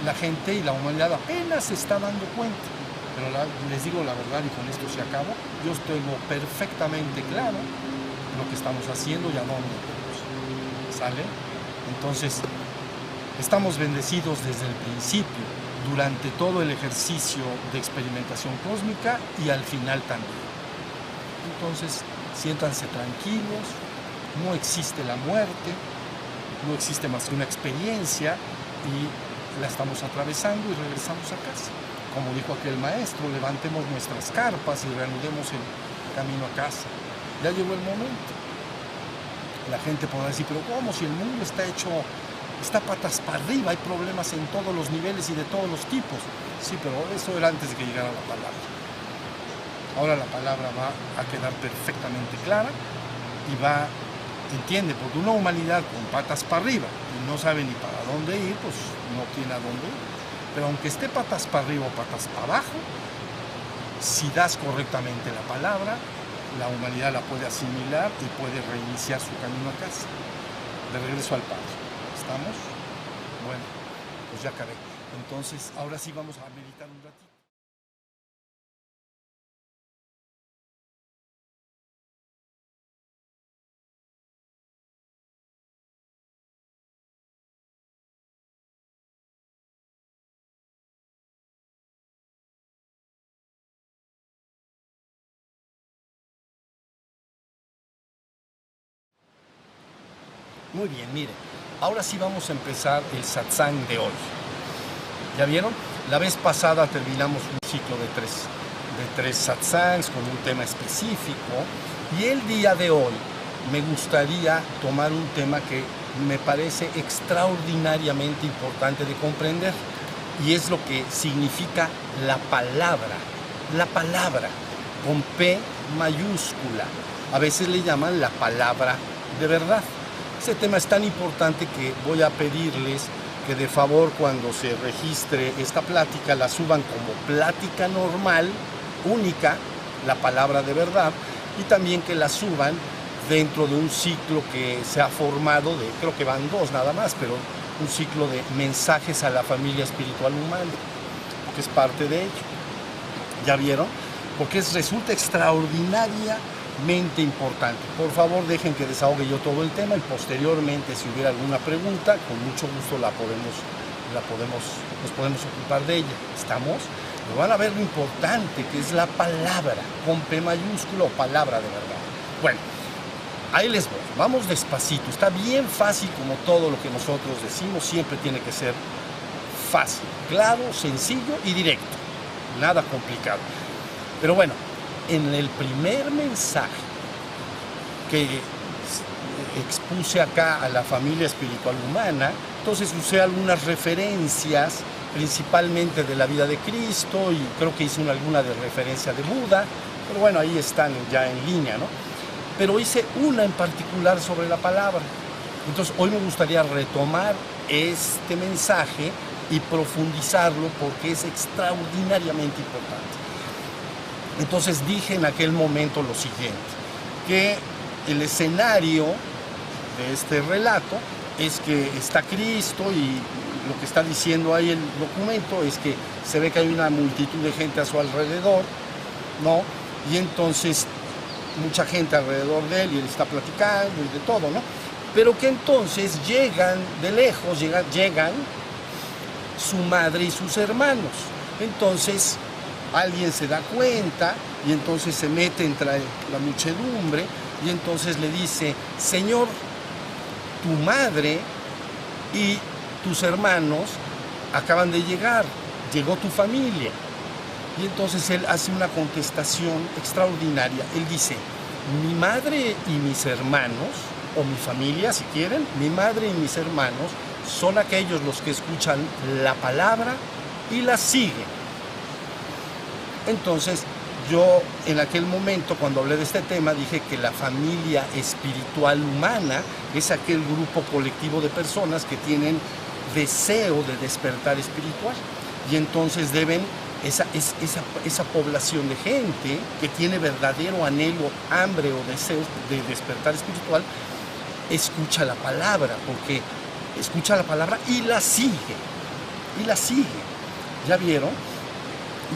La gente y la humanidad apenas se está dando cuenta. Pero les digo la verdad y con esto se acabó. Yo tengo perfectamente claro lo que estamos haciendo y a dónde vamos. ¿Sale? Entonces, estamos bendecidos desde el principio, durante todo el ejercicio de experimentación cósmica y al final también. Entonces, siéntanse tranquilos, no existe la muerte, no existe más que una experiencia y la estamos atravesando y regresamos a casa. Como dijo aquel maestro, levantemos nuestras carpas y reanudemos el camino a casa. Ya llegó el momento. La gente podrá decir, pero ¿cómo? Si el mundo está hecho, está patas para arriba, hay problemas en todos los niveles y de todos los tipos. Sí, pero eso era antes de que llegara la palabra. Ahora la palabra va a quedar perfectamente clara y va, entiende, porque una humanidad con patas para arriba y no sabe ni para dónde ir, pues no tiene a dónde ir. Pero aunque esté patas para arriba o patas para abajo, si das correctamente la palabra, la humanidad la puede asimilar y puede reiniciar su camino a casa. De regreso al Padre. ¿Estamos? Bueno, pues ya acabé. Entonces, ahora sí vamos a meditar un ratito. Muy bien, miren, ahora sí vamos a empezar el satsang de hoy. ¿Ya vieron? La vez pasada terminamos un ciclo de tres satsangs con un tema específico y el día de hoy me gustaría tomar un tema que me parece extraordinariamente importante de comprender y es lo que significa la palabra con P mayúscula. A veces le llaman la palabra de verdad. Este tema es tan importante que voy a pedirles que de favor cuando se registre esta plática la suban como plática normal, única, la palabra de verdad, y también que la suban dentro de un ciclo que se ha formado, creo que van 2 nada más, pero un ciclo de mensajes a la familia espiritual humana, que es parte de ello. ¿Ya vieron? Porque resulta extraordinariamente importante. Por favor, dejen que desahogue yo todo el tema y posteriormente, si hubiera alguna pregunta, con mucho gusto nos podemos ocupar de ella. ¿Estamos? Pero van a ver lo importante que es la palabra, con P mayúscula o palabra de verdad. Bueno, ahí les voy. Vamos despacito. Está bien fácil como todo lo que nosotros decimos. Siempre tiene que ser fácil, claro, sencillo y directo. Nada complicado. Pero bueno, en el primer mensaje que expuse acá a la familia espiritual humana, entonces usé algunas referencias, principalmente de la vida de Cristo, y creo que hice alguna de referencia de Buda, pero bueno, ahí están ya en línea, ¿no? Pero hice una en particular sobre la palabra. Entonces hoy me gustaría retomar este mensaje y profundizarlo porque es extraordinariamente importante. Entonces dije en aquel momento lo siguiente, que el escenario de este relato es que está Cristo y lo que está diciendo ahí el documento es que se ve que hay una multitud de gente a su alrededor, ¿no? Y entonces mucha gente alrededor de él y él está platicando y de todo, ¿no? Pero que entonces llegan de lejos, llegan su madre y sus hermanos. Entonces alguien se da cuenta y entonces se mete entre la muchedumbre y entonces le dice: Señor, tu madre y tus hermanos acaban de llegar, llegó tu familia. Y entonces él hace una contestación extraordinaria. Él dice: mi madre y mis hermanos o mi familia, si quieren, mi madre y mis hermanos, son aquellos los que escuchan la palabra y la siguen. Entonces, yo en aquel momento, cuando hablé de este tema, dije que la familia espiritual humana es aquel grupo colectivo de personas que tienen deseo de despertar espiritual. Y entonces deben, esa población de gente que tiene verdadero anhelo, hambre o deseo de despertar espiritual, escucha la palabra, porque escucha la palabra y la sigue. Y la sigue. ¿Ya vieron?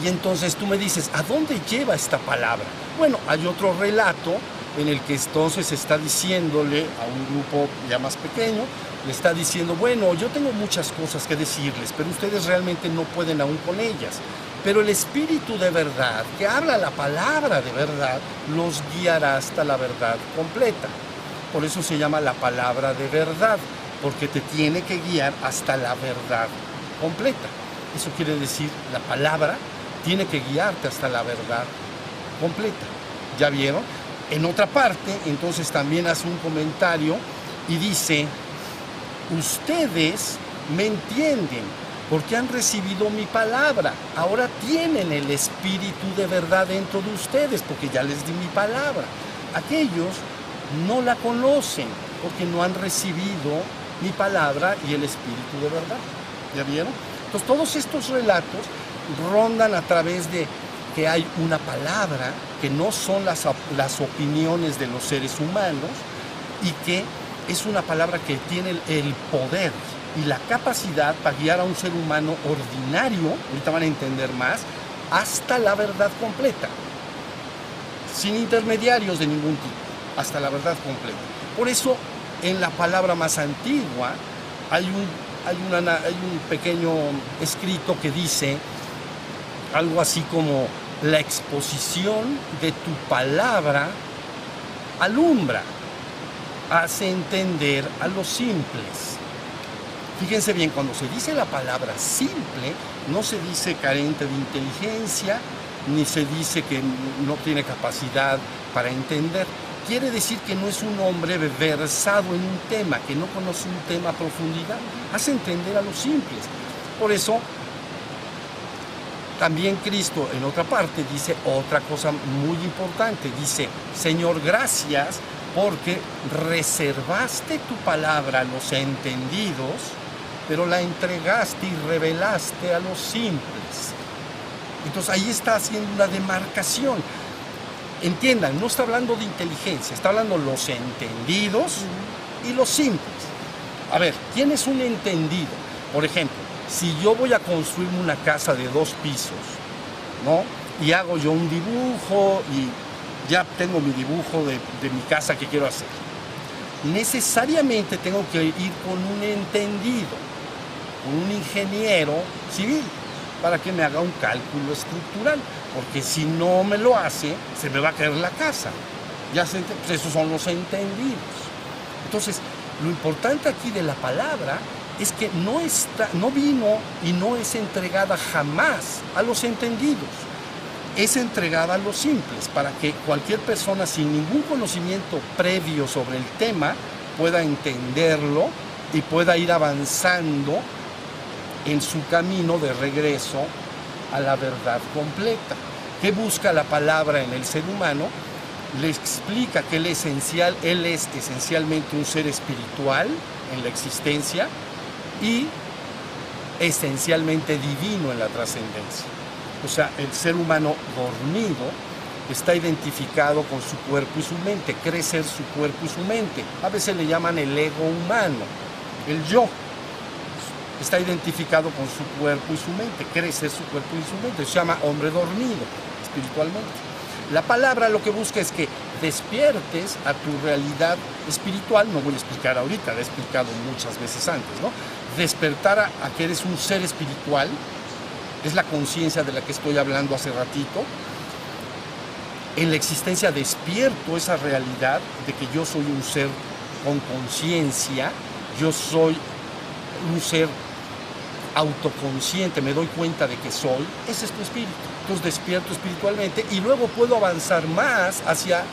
Y entonces tú me dices, ¿a dónde lleva esta palabra? Bueno, hay otro relato en el que entonces está diciéndole a un grupo ya más pequeño, le está diciendo, bueno, yo tengo muchas cosas que decirles, pero ustedes realmente no pueden aún con ellas. Pero el Espíritu de verdad, que habla la palabra de verdad, los guiará hasta la verdad completa. Por eso se llama la palabra de verdad, porque te tiene que guiar hasta la verdad completa. Eso quiere decir, la palabra tiene que guiarte hasta la verdad completa. ¿Ya vieron? En otra parte, entonces también hace un comentario y dice, ustedes me entienden porque han recibido mi palabra. Ahora tienen el Espíritu de verdad dentro de ustedes porque ya les di mi palabra. Aquellos no la conocen porque no han recibido mi palabra y el Espíritu de verdad. ¿Ya vieron? Entonces todos estos relatos rondan a través de que hay una palabra que no son las opiniones de los seres humanos y que es una palabra que tiene el poder y la capacidad para guiar a un ser humano ordinario, ahorita van a entender más, hasta la verdad completa, sin intermediarios de ningún tipo, hasta la verdad completa. Por eso en la palabra más antigua hay un pequeño escrito que dice algo así como la exposición de tu palabra alumbra, hace entender a los simples. Fíjense bien, cuando se dice la palabra simple, no se dice carente de inteligencia, ni se dice que no tiene capacidad para entender. Quiere decir que no es un hombre versado en un tema, que no conoce un tema a profundidad. Hace entender a los simples. Por eso, también Cristo en otra parte dice otra cosa muy importante. Dice, Señor, gracias porque reservaste tu palabra a los entendidos, pero la entregaste y revelaste a los simples. Entonces ahí está haciendo una demarcación. Entiendan, no está hablando de inteligencia, está hablando de los entendidos y los simples. A ver, ¿quién es un entendido? Por ejemplo, si yo voy a construirme una casa de 2 pisos, ¿no? Y hago yo un dibujo y ya tengo mi dibujo de mi casa que quiero hacer. Necesariamente tengo que ir con un entendido, con un ingeniero civil, para que me haga un cálculo estructural, porque si no me lo hace, se me va a caer la casa. Pues esos son los entendidos. Entonces, lo importante aquí de la palabra es que no vino y no es entregada jamás a los entendidos. Es entregada a los simples, para que cualquier persona sin ningún conocimiento previo sobre el tema pueda entenderlo y pueda ir avanzando en su camino de regreso a la verdad completa. ¿Qué busca la palabra en el ser humano? Le explica que él es esencialmente un ser espiritual en la existencia y esencialmente divino en la trascendencia. O sea, el ser humano dormido está identificado con su cuerpo y su mente, cree ser su cuerpo y su mente. A veces le llaman el ego humano, el yo. Está identificado con su cuerpo y su mente, cree ser su cuerpo y su mente. Se llama hombre dormido, espiritualmente. La palabra lo que busca es que despiertes a tu realidad espiritual. No voy a explicar ahorita, lo he explicado muchas veces antes, ¿no? Despertar a que eres un ser espiritual, es la conciencia de la que estoy hablando hace ratito. En la existencia despierto esa realidad de que yo soy un ser con conciencia, yo soy un ser autoconsciente, me doy cuenta de que soy, ese es tu espíritu. Entonces despierto espiritualmente y luego puedo avanzar más hacia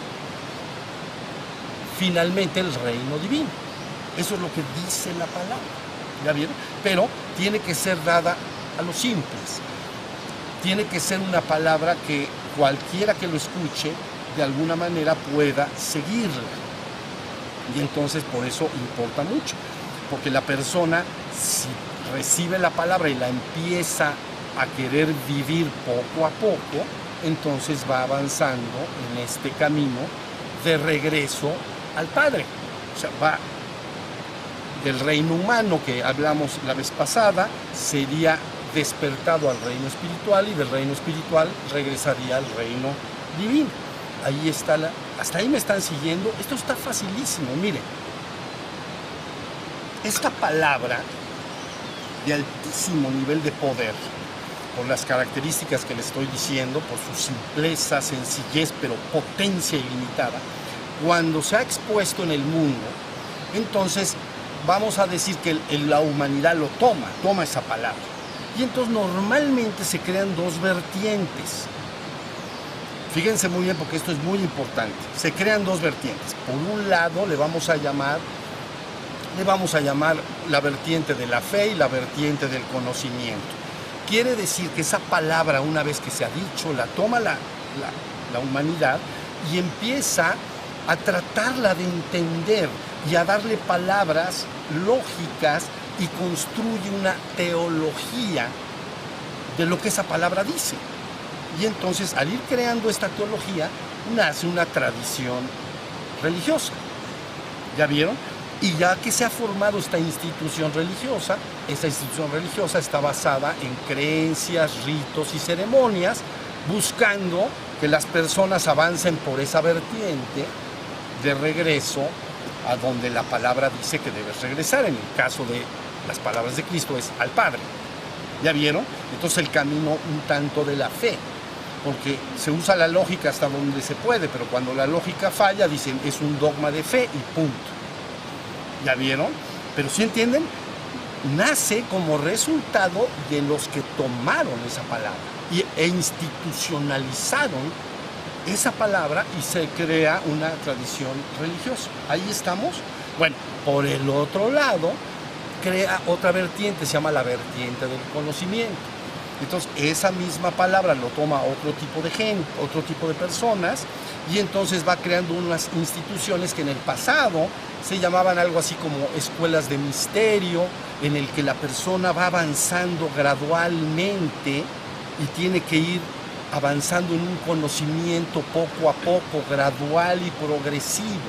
finalmente el reino divino. Eso es lo que dice la palabra, ¿ya vieron? Pero tiene que ser dada a los simples. Tiene que ser una palabra que cualquiera que lo escuche de alguna manera pueda seguirla. Y entonces por eso importa mucho, porque la persona, si recibe la palabra y la empieza a querer vivir poco a poco, entonces va avanzando en este camino de regreso al Padre. O sea, va del reino humano que hablamos la vez pasada, sería despertado al reino espiritual, y del reino espiritual regresaría al reino divino. Ahí está hasta ahí me están siguiendo. Esto está facilísimo, miren. Esta palabra de altísimo nivel de poder, por las características que les estoy diciendo, por su simpleza, sencillez, pero potencia ilimitada, cuando se ha expuesto en el mundo, entonces vamos a decir que la humanidad lo toma esa palabra. Y entonces normalmente se crean dos vertientes. Fíjense muy bien, porque esto es muy importante. Se crean dos vertientes. Por un lado le vamos a llamar la vertiente de la fe y la vertiente del conocimiento. Quiere decir que esa palabra, una vez que se ha dicho, la toma la humanidad y empieza a tratarla de entender y a darle palabras lógicas, y construye una teología de lo que esa palabra dice. Y entonces, al ir creando esta teología, nace una tradición religiosa. ¿Ya vieron? Y ya que se ha formado esta institución religiosa está basada en creencias, ritos y ceremonias, buscando que las personas avancen por esa vertiente de regreso a donde la palabra dice que debes regresar. En el caso de las palabras de Cristo es al Padre. ¿Ya vieron? Entonces el camino un tanto de la fe, porque se usa la lógica hasta donde se puede, pero cuando la lógica falla, dicen es un dogma de fe y punto. ¿Ya vieron? Pero ¿sí entienden? Nace como resultado de los que tomaron esa palabra e institucionalizaron esa palabra, y se crea una tradición religiosa. Ahí estamos. Bueno, por el otro lado, crea otra vertiente, se llama la vertiente del conocimiento. Entonces, esa misma palabra lo toma otro tipo de gente, otro tipo de personas, y entonces va creando unas instituciones que en el pasado se llamaban algo así como escuelas de misterio, en el que la persona va avanzando gradualmente y tiene que ir avanzando en un conocimiento poco a poco, gradual y progresivo.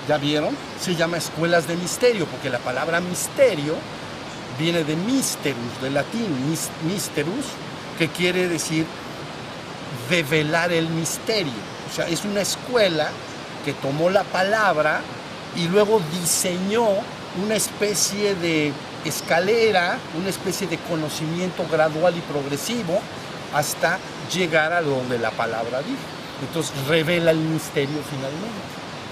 ¿Ya vieron? Se llama escuelas de misterio, porque la palabra misterio viene de misterus, del latín, misterus, que quiere decir develar el misterio. O sea, es una escuela que tomó la palabra y luego diseñó una especie de escalera, una especie de conocimiento gradual y progresivo, hasta llegar a donde la palabra dijo. Entonces revela el misterio finalmente.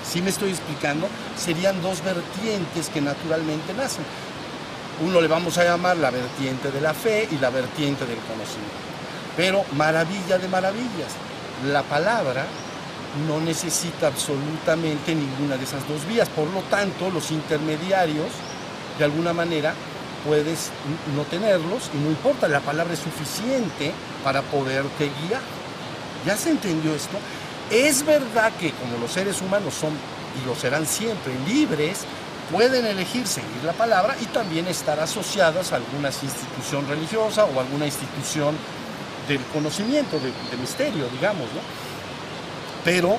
¿Sí me estoy explicando? Serían dos vertientes que naturalmente nacen. Uno le vamos a llamar la vertiente de la fe y la vertiente del conocimiento. Pero maravilla de maravillas, la palabra no necesita absolutamente ninguna de esas dos vías. Por lo tanto, los intermediarios, de alguna manera, puedes no tenerlos y no importa, la palabra es suficiente para poderte guiar. ¿Ya se entendió esto? Es verdad que como los seres humanos son, y lo serán siempre, libres, pueden elegir seguir la palabra y también estar asociadas a alguna institución religiosa o alguna institución del conocimiento, de misterio, digamos, ¿no? Pero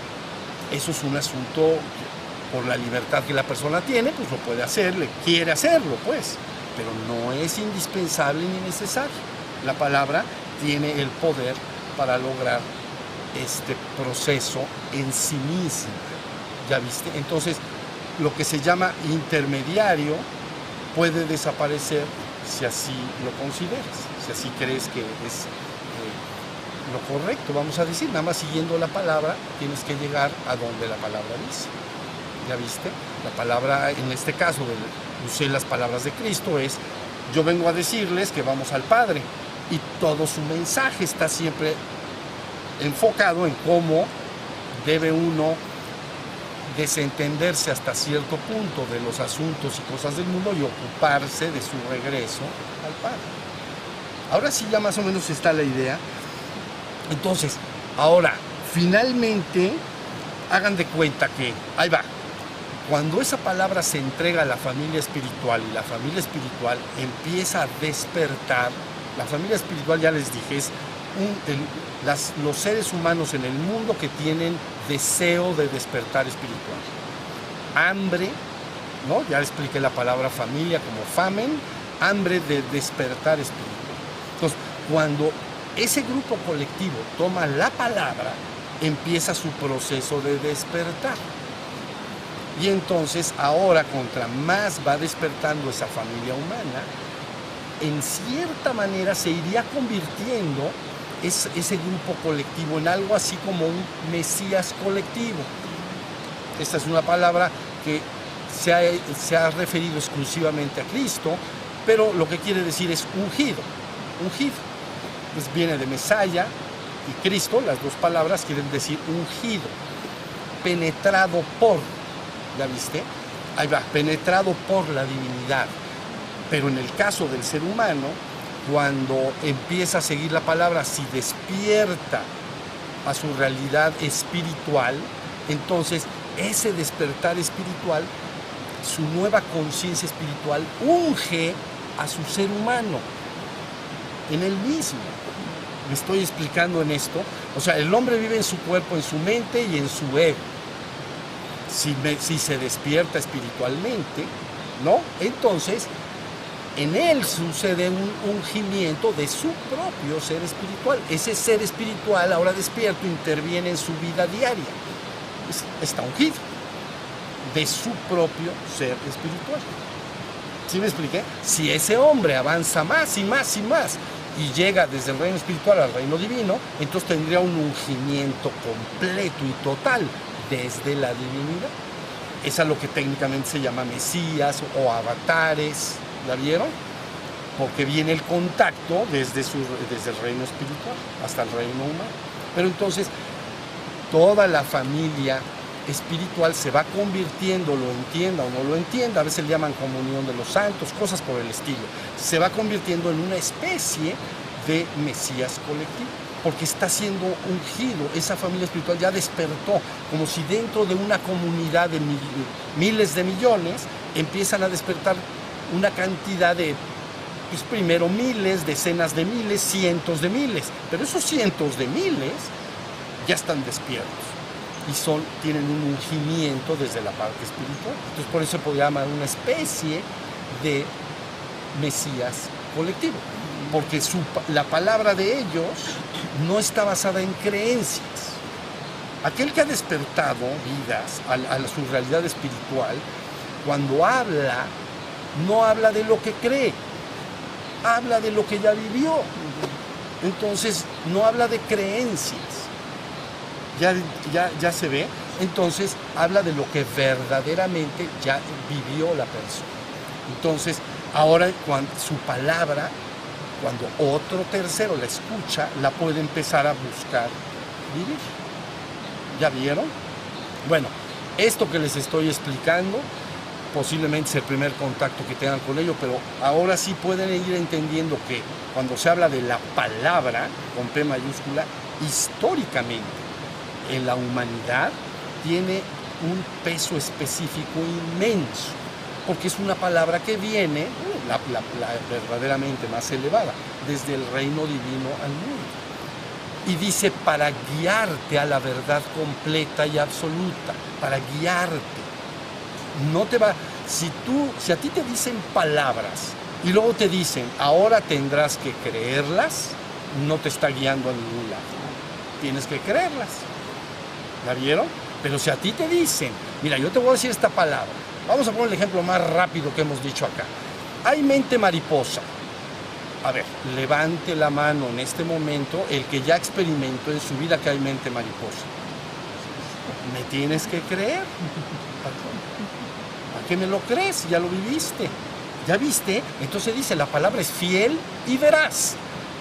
eso es un asunto por la libertad que la persona tiene, pues lo puede hacer, le quiere hacerlo, pues, pero no es indispensable ni necesario. La palabra tiene el poder para lograr este proceso en sí misma, ¿ya viste? Entonces, lo que se llama intermediario puede desaparecer si así lo consideras, si así crees que es lo correcto, vamos a decir. Nada más siguiendo la palabra tienes que llegar a donde la palabra dice. ¿Ya viste? La palabra, en este caso, usé las palabras de Cristo, es: yo vengo a decirles que vamos al Padre, y todo su mensaje está siempre enfocado en cómo debe uno desentenderse hasta cierto punto de los asuntos y cosas del mundo y ocuparse de su regreso al Padre. Ahora sí ya más o menos está la idea. Entonces, ahora, finalmente, hagan de cuenta que, ahí va, cuando esa palabra se entrega a la familia espiritual y la familia espiritual empieza a despertar, la familia espiritual, ya les dije, es los seres humanos en el mundo que tienen deseo de despertar espiritual. Hambre, ¿no? Ya expliqué la palabra familia como famen, hambre de despertar espiritual. Entonces, cuando ese grupo colectivo toma la palabra, empieza su proceso de despertar. Y entonces, ahora, contra más va despertando esa familia humana, en cierta manera se iría convirtiendo ese grupo colectivo en algo así como un Mesías colectivo. Esta es una palabra que se ha referido exclusivamente a Cristo, pero lo que quiere decir es ungido. Ungido. Pues viene de Mesaya y Cristo, las dos palabras quieren decir ungido, penetrado por, ¿ya viste? Ahí va, penetrado por la divinidad. Pero en el caso del ser humano, cuando empieza a seguir la palabra, si despierta a su realidad espiritual, entonces ese despertar espiritual, su nueva conciencia espiritual, unge a su ser humano en él mismo. Me estoy explicando en esto. O sea, el hombre vive en su cuerpo, en su mente y en su ego. Si se despierta espiritualmente, ¿no? Entonces, en él sucede un ungimiento de su propio ser espiritual. Ese ser espiritual, ahora despierto, interviene en su vida diaria. Está ungido de su propio ser espiritual. ¿Sí me expliqué? Si ese hombre avanza más y más y más y llega desde el reino espiritual al reino divino, entonces tendría un ungimiento completo y total desde la divinidad. Es a lo que técnicamente se llama Mesías o avatares. ¿La vieron? Porque viene el contacto desde el reino espiritual hasta el reino humano. Pero entonces toda la familia espiritual se va convirtiendo, lo entienda o no lo entienda, a veces le llaman comunión de los santos, cosas por el estilo, se va convirtiendo en una especie de Mesías colectivo, porque está siendo ungido. Esa familia espiritual ya despertó, como si dentro de una comunidad de miles de millones empiezan a despertar una cantidad de, pues primero miles, decenas de miles, cientos de miles, pero esos cientos de miles ya están despiertos y tienen un ungimiento desde la parte espiritual. Entonces por eso se podría llamar una especie de Mesías colectivo, porque la palabra de ellos no está basada en creencias. Aquel que ha despertado vidas a su realidad espiritual, cuando habla, no habla de lo que cree, habla de lo que ya vivió. Entonces no habla de creencias. Ya se ve. Entonces habla de lo que verdaderamente ya vivió la persona. Entonces ahora su palabra, cuando otro tercero la escucha, la puede empezar a buscar vivir. ¿Ya vieron? Bueno, esto que les estoy explicando posiblemente es el primer contacto que tengan con ello, pero ahora sí pueden ir entendiendo que cuando se habla de la palabra, con P mayúscula, históricamente en la humanidad tiene un peso específico inmenso, porque es una palabra que viene, la verdaderamente más elevada, desde el reino divino al mundo. Y dice, para guiarte a la verdad completa y absoluta, para guiarte. No te va, si a ti te dicen palabras y luego te dicen, ahora tendrás que creerlas, no te está guiando a ningún lado. Tienes que creerlas. ¿La vieron? Pero si a ti te dicen, mira, yo te voy a decir esta palabra, vamos a poner el ejemplo más rápido que hemos dicho acá. Hay mente mariposa. A ver, levante la mano en este momento el que ya experimentó en su vida que hay mente mariposa. Me tienes que creer. ¿Para qué me lo crees? Ya lo viviste. ¿Ya viste? Entonces dice, la palabra es fiel y veraz.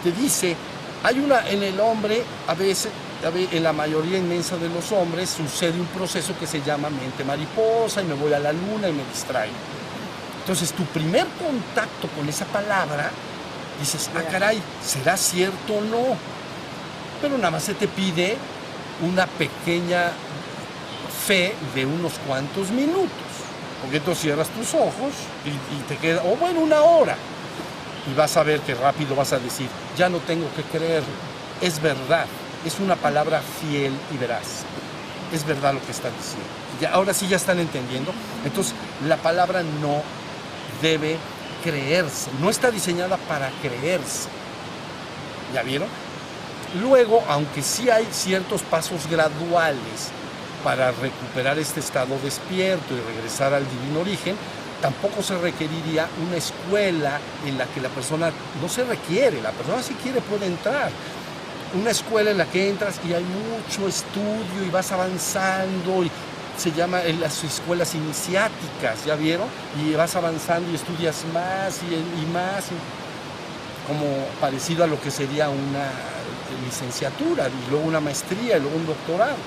Te dice, hay en el hombre a veces, en la mayoría inmensa de los hombres sucede un proceso que se llama mente mariposa y me voy a la luna y me distraigo. Entonces tu primer contacto con esa palabra, dices, ah caray, ¿será cierto o no? Pero nada más se te pide una pequeña fe de unos cuantos minutos, porque entonces cierras tus ojos y te queda, o bueno, una hora, y vas a ver que rápido vas a decir, ya no tengo que creerlo, es verdad, es una palabra fiel y veraz, es verdad lo que está diciendo. Ya, ahora sí ya están entendiendo. Entonces la palabra no debe creerse, no está diseñada para creerse. ¿Ya vieron? Luego, aunque sí hay ciertos pasos graduales para recuperar este estado despierto y regresar al divino origen, tampoco se requeriría una escuela en la que la persona, no se requiere, la persona si quiere puede entrar. Una escuela en la que entras y hay mucho estudio y vas avanzando, y se llama las escuelas iniciáticas, ¿ya vieron? Y vas avanzando y estudias más y más, como parecido a lo que sería una licenciatura, y luego una maestría, y luego un doctorado.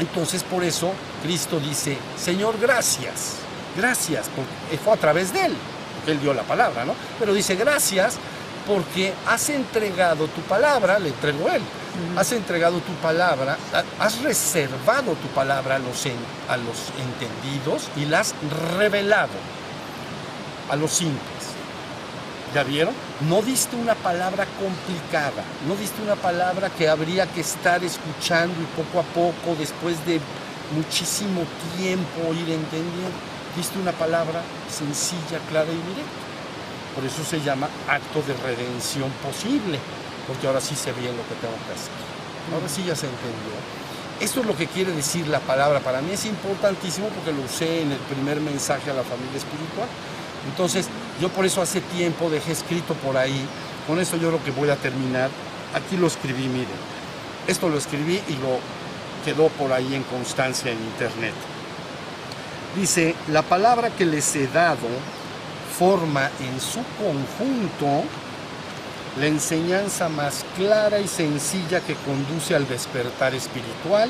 Entonces, por eso, Cristo dice, Señor, gracias, gracias, porque fue a través de Él, porque Él dio la palabra, ¿no? Pero dice, gracias, porque has entregado tu palabra, le entregó Él, has entregado tu palabra, has reservado tu palabra a los entendidos y la has revelado a los simples. ¿Ya vieron? No diste una palabra complicada, no diste una palabra que habría que estar escuchando y poco a poco, después de muchísimo tiempo, ir entendiendo. Diste una palabra sencilla, clara y directa. Por eso se llama acto de redención posible, porque ahora sí sé bien lo que tengo que hacer. Ahora sí ya se entendió. Esto es lo que quiere decir la palabra. Para mí es importantísimo porque lo usé en el primer mensaje a la familia espiritual. Entonces, yo por eso hace tiempo dejé escrito por ahí, con eso yo lo que voy a terminar, aquí lo escribí, miren, esto lo escribí y lo quedó por ahí en constancia en internet. Dice, la palabra que les he dado forma en su conjunto la enseñanza más clara y sencilla que conduce al despertar espiritual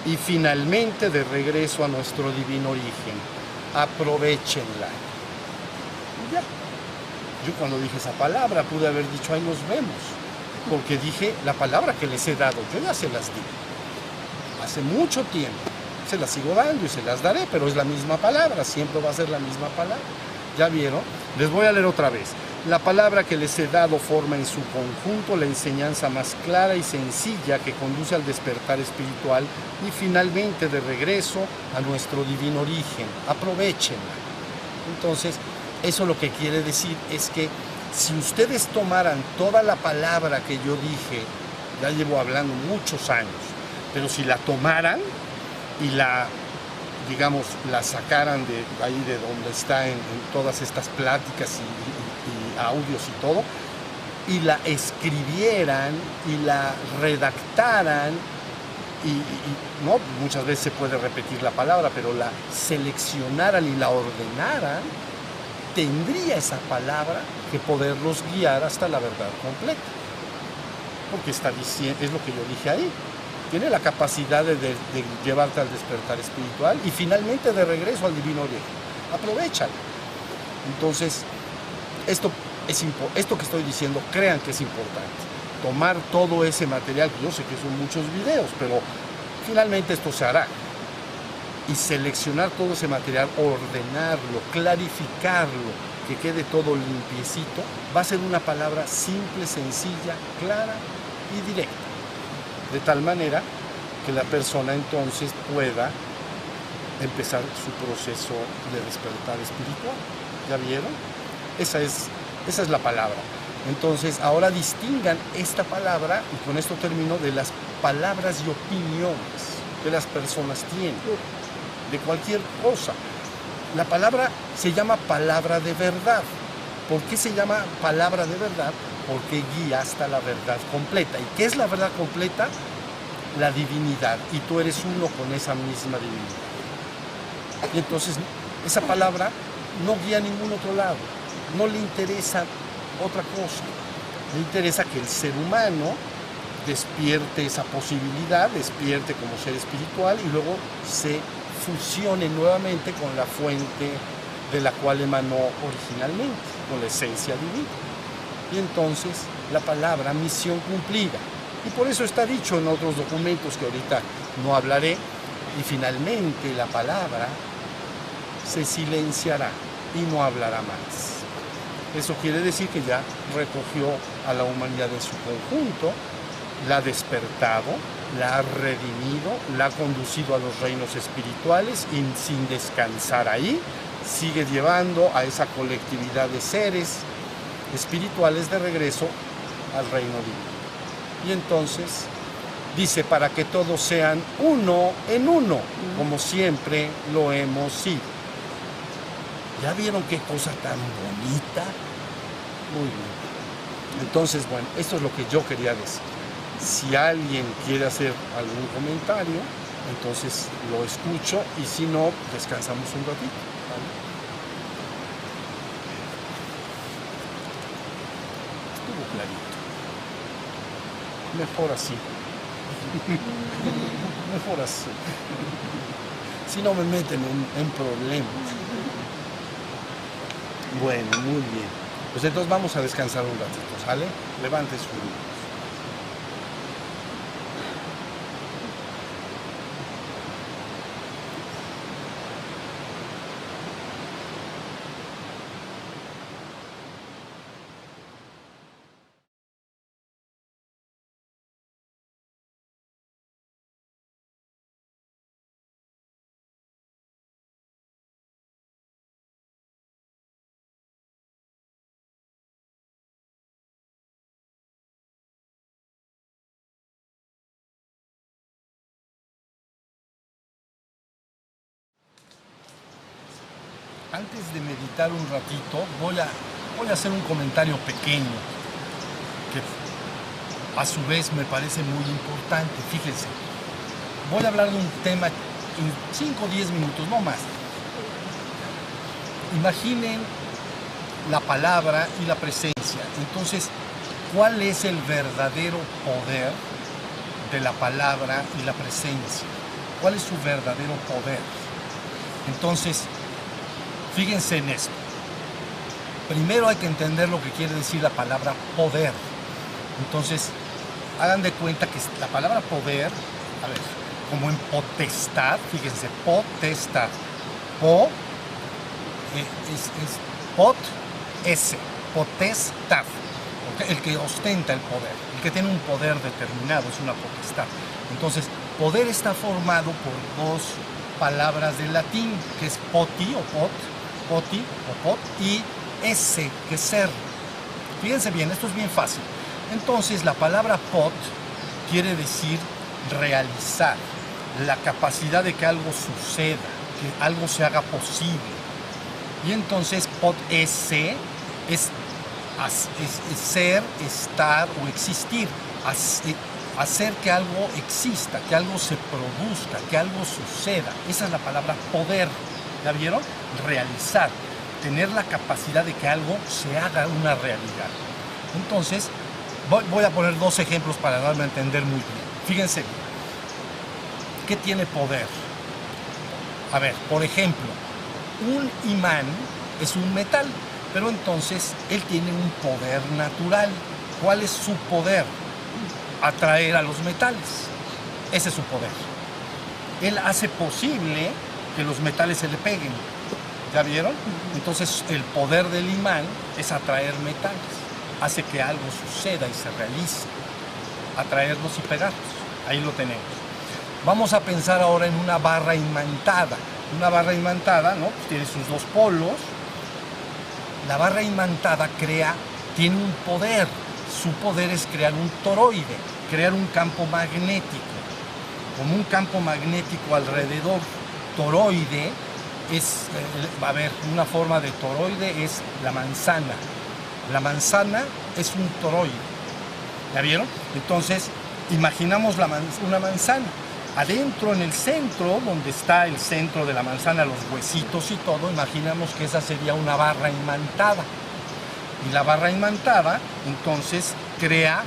y finalmente de regreso a nuestro divino origen. Aprovéchenla. Ya. Yo cuando dije esa palabra pude haber dicho, ahí nos vemos, porque dije la palabra que les he dado, yo ya se las di hace mucho tiempo, se las sigo dando y se las daré, pero es la misma palabra, siempre va a ser la misma palabra. ¿Ya vieron? Les voy a leer otra vez. La palabra que les he dado forma en su conjunto la enseñanza más clara y sencilla que conduce al despertar espiritual y finalmente de regreso a nuestro divino origen. Aprovéchenla. Entonces, eso lo que quiere decir es que si ustedes tomaran toda la palabra que yo dije, ya llevo hablando muchos años, pero si la tomaran y la, digamos, la sacaran de ahí de donde está en todas estas pláticas y audios y todo, y la escribieran y la redactaran, y no, muchas veces se puede repetir la palabra, pero la seleccionaran y la ordenaran, tendría esa palabra que poderlos guiar hasta la verdad completa. Porque está diciendo, es lo que yo dije ahí, tiene la capacidad de llevarte al despertar espiritual y finalmente de regreso al divino origen. Aprovechala. Entonces, esto que estoy diciendo, crean que es importante. Tomar todo ese material, que yo sé que son muchos videos, pero finalmente esto se hará. Y seleccionar todo ese material, ordenarlo, clarificarlo, que quede todo limpiecito, va a ser una palabra simple, sencilla, clara y directa. De tal manera que la persona entonces pueda empezar su proceso de despertar espiritual. ¿Ya vieron? Esa es la palabra. Entonces, ahora distingan esta palabra, y con esto termino, de las palabras y opiniones que las personas tienen, de cualquier cosa. La palabra se llama palabra de verdad. ¿Por qué se llama palabra de verdad? Porque guía hasta la verdad completa. ¿Y qué es la verdad completa? La divinidad. Y tú eres uno con esa misma divinidad. Y entonces, esa palabra no guía a ningún otro lado. No le interesa otra cosa. Le interesa que el ser humano despierte esa posibilidad, despierte como ser espiritual y luego se fusione nuevamente con la fuente de la cual emanó originalmente, con la esencia divina. Y entonces la palabra misión cumplida. Y por eso está dicho en otros documentos que ahorita no hablaré. Y finalmente la palabra se silenciará y no hablará más. Eso quiere decir que ya recogió a la humanidad en su conjunto, la ha despertado, la ha redimido, la ha conducido a los reinos espirituales y sin descansar ahí, sigue llevando a esa colectividad de seres espirituales de regreso al reino divino. Y entonces dice, para que todos sean uno en uno, como siempre lo hemos sido. ¿Ya vieron qué cosa tan bonita? Muy bien. Entonces, bueno, esto es lo que yo quería decir. Si alguien quiere hacer algún comentario, entonces lo escucho y si no, descansamos un ratito. ¿Vale? Estuvo clarito. Mejor así. Mejor así. Si no me meten en problemas. Bueno, muy bien. Pues entonces vamos a descansar un ratito, ¿sale? Levante su mano. Antes de meditar un ratito, voy a hacer un comentario pequeño que a su vez me parece muy importante. Fíjense, voy a hablar de un tema en 5 o 10 minutos, no más. Imaginen la palabra y la presencia. Entonces, ¿cuál es el verdadero poder de la palabra y la presencia? ¿Cuál es su verdadero poder? Entonces, fíjense en esto. Primero hay que entender lo que quiere decir la palabra poder. Entonces, hagan de cuenta que la palabra poder, a ver, como en potestad, fíjense, potestad. Po es pot, s, potestad. ¿Okay? El que ostenta el poder, el que tiene un poder determinado, es una potestad. Entonces, poder está formado por dos palabras del latín, que es poti o pot, poti o pot, y ese, que es ser. Fíjense bien, esto es bien fácil. Entonces, la palabra pot quiere decir realizar, la capacidad de que algo suceda, que algo se haga posible. Y entonces, pot ese es ser, estar o existir, hacer que algo exista, que algo se produzca, que algo suceda. Esa es la palabra poder. ¿Ya vieron? Realizar, tener la capacidad de que algo se haga una realidad. Entonces, voy a poner dos ejemplos para darme a entender muy bien. Fíjense bien. ¿Qué tiene poder? A ver, por ejemplo, un imán es un metal, pero entonces él tiene un poder natural. ¿Cuál es su poder? Atraer a los metales. Ese es su poder. Él hace posible que los metales se le peguen. ¿Ya vieron? Entonces el poder del imán es atraer metales. Hace que algo suceda y se realice. Atraerlos y pegarlos. Ahí lo tenemos. Vamos a pensar ahora en una barra imantada. Una barra imantada, ¿no? Pues tiene sus dos polos. La barra imantada tiene un poder. Su poder es crear un toroide, crear un campo magnético. Como un campo magnético alrededor. Toroide es, a ver, una forma de toroide es la manzana. La manzana es un toroide. ¿Ya vieron? Entonces, imaginamos una manzana. Adentro, en el centro, donde está el centro de la manzana, los huesitos y todo, imaginamos que esa sería una barra imantada. Y la barra imantada, entonces, crea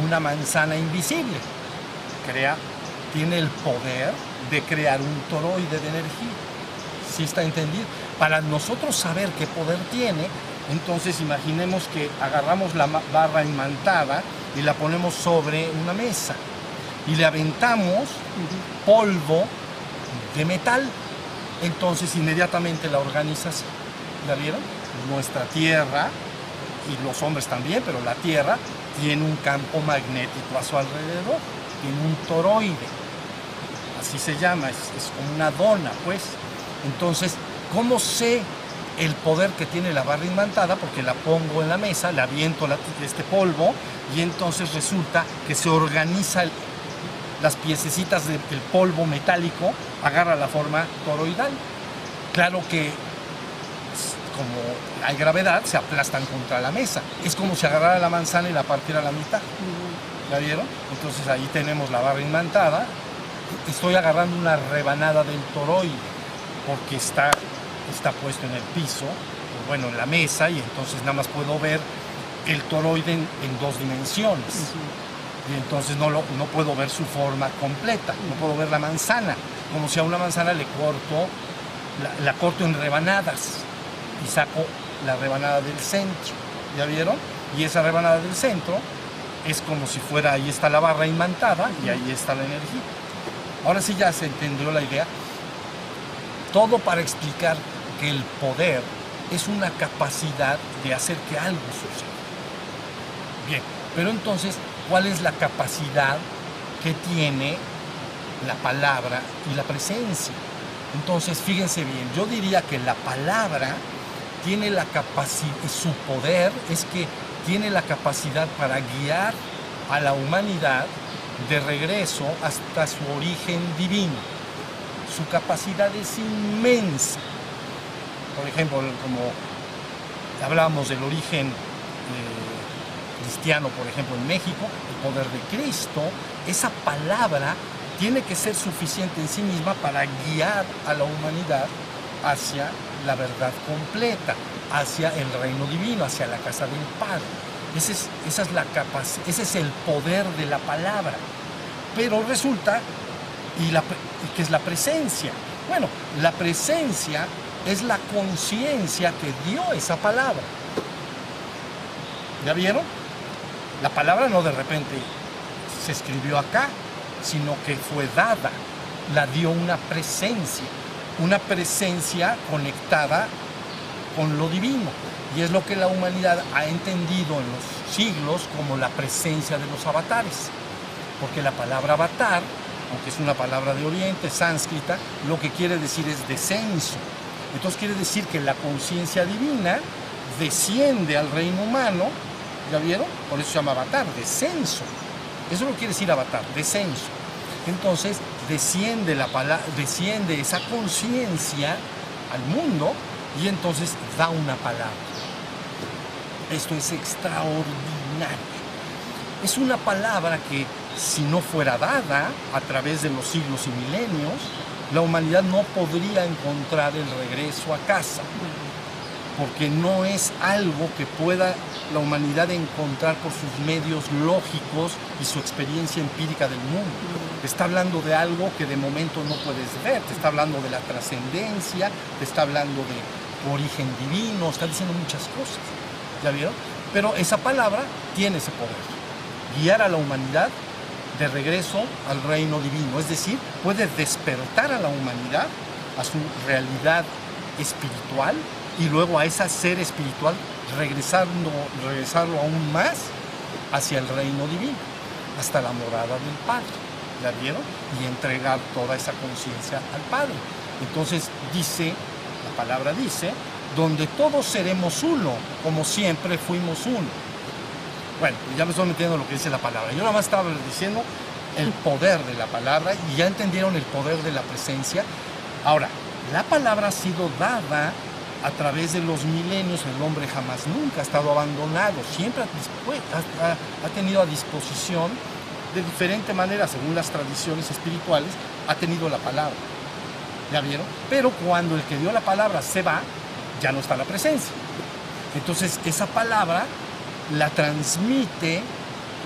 una manzana invisible. Tiene el poder de crear un toroide de energía. ¿Sí está entendido? Para nosotros saber qué poder tiene, entonces imaginemos que agarramos la barra imantada y la ponemos sobre una mesa y le aventamos polvo de metal. Entonces inmediatamente la organización, ¿la vieron? Nuestra Tierra, y los hombres también, pero la Tierra tiene un campo magnético a su alrededor, tiene un toroide, así se llama, es como una dona, pues. Entonces, ¿cómo sé el poder que tiene la barra imantada? Porque la pongo en la mesa, le aviento este polvo y entonces resulta que se organiza las piececitas del polvo metálico, agarra la forma toroidal. Claro que como hay gravedad, se aplastan contra la mesa. Es como si agarrara la manzana y la partiera a la mitad. ¿La vieron? Entonces ahí tenemos la barra imantada. Estoy agarrando una rebanada del toroide porque está puesto en el piso, bueno, en la mesa, y entonces nada más puedo ver el toroide en 2 dimensiones. Y entonces no puedo ver su forma completa, no puedo ver la manzana, como si a una manzana la corto en rebanadas y saco la rebanada del centro, ¿ya vieron? Y esa rebanada del centro es como si fuera, ahí está la barra imantada y ahí está la energía. Ahora sí ya se entendió la idea. Todo para explicar que el poder es una capacidad de hacer que algo suceda. Bien, pero entonces, ¿cuál es la capacidad que tiene la palabra y la presencia? Entonces, fíjense bien, yo diría que la palabra tiene la capacidad, su poder es que tiene la capacidad para guiar a la humanidad de regreso hasta su origen divino. Su capacidad es inmensa. Por ejemplo, como hablábamos del origen cristiano, por ejemplo, en México, el poder de Cristo, esa palabra tiene que ser suficiente en sí misma para guiar a la humanidad hacia la verdad completa, hacia el reino divino, hacia la casa del Padre. Ese es el poder de la palabra. Pero resulta, ¿y qué es la presencia? Bueno, la presencia es la conciencia que dio esa palabra. ¿Ya vieron? La palabra no de repente se escribió acá, sino que fue dada, la dio una presencia conectada con lo divino. Y es lo que la humanidad ha entendido en los siglos como la presencia de los avatares. Porque la palabra avatar, aunque es una palabra de Oriente, sánscrita, lo que quiere decir es descenso. Entonces quiere decir que la conciencia divina desciende al reino humano, ¿ya vieron? Por eso se llama avatar, descenso. Eso lo quiere decir avatar, descenso. Entonces desciende esa conciencia al mundo y entonces da una palabra. Esto es extraordinario. Es una palabra que, si no fuera dada a través de los siglos y milenios, la humanidad no podría encontrar el regreso a casa, porque no es algo que pueda la humanidad encontrar por sus medios lógicos y su experiencia empírica del mundo. Te está hablando de algo que de momento no puedes ver, te está hablando de la trascendencia, te está hablando de origen divino, está diciendo muchas cosas, ¿ya vieron? Pero esa palabra tiene ese poder, guiar a la humanidad de regreso al reino divino, es decir, puede despertar a la humanidad a su realidad espiritual y luego a ese ser espiritual regresarlo aún más hacia el reino divino, hasta la morada del Padre, ¿ya vieron? Y entregar toda esa conciencia al Padre. Entonces la palabra dice, donde todos seremos uno, como siempre fuimos uno. Bueno, ya me estoy metiendo en lo que dice la palabra. Yo nada más estaba diciendo el poder de la palabra y ya entendieron el poder de la presencia. Ahora, la palabra ha sido dada a través de los milenios. El hombre jamás nunca ha estado abandonado. Siempre ha tenido a disposición, de diferente manera, según las tradiciones espirituales, ha tenido la palabra. ¿Ya vieron? Pero cuando el que dio la palabra se va, ya no está la presencia. Entonces, esa palabra la transmite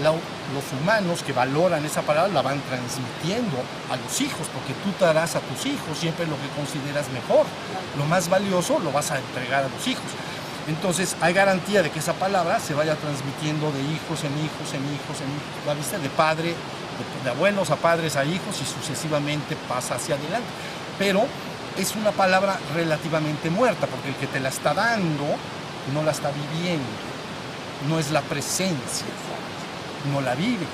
los humanos que valoran esa palabra la van transmitiendo a los hijos, porque tú darás a tus hijos siempre lo que consideras mejor. Lo más valioso lo vas a entregar a los hijos. Entonces hay garantía de que esa palabra se vaya transmitiendo de hijos en hijos, en hijos, en hijos. ¿La viste? De padre, de abuelos a padres a hijos y sucesivamente pasa hacia adelante. Pero es una palabra relativamente muerta, porque el que te la está dando no la está viviendo, no es la presencia, no la vive,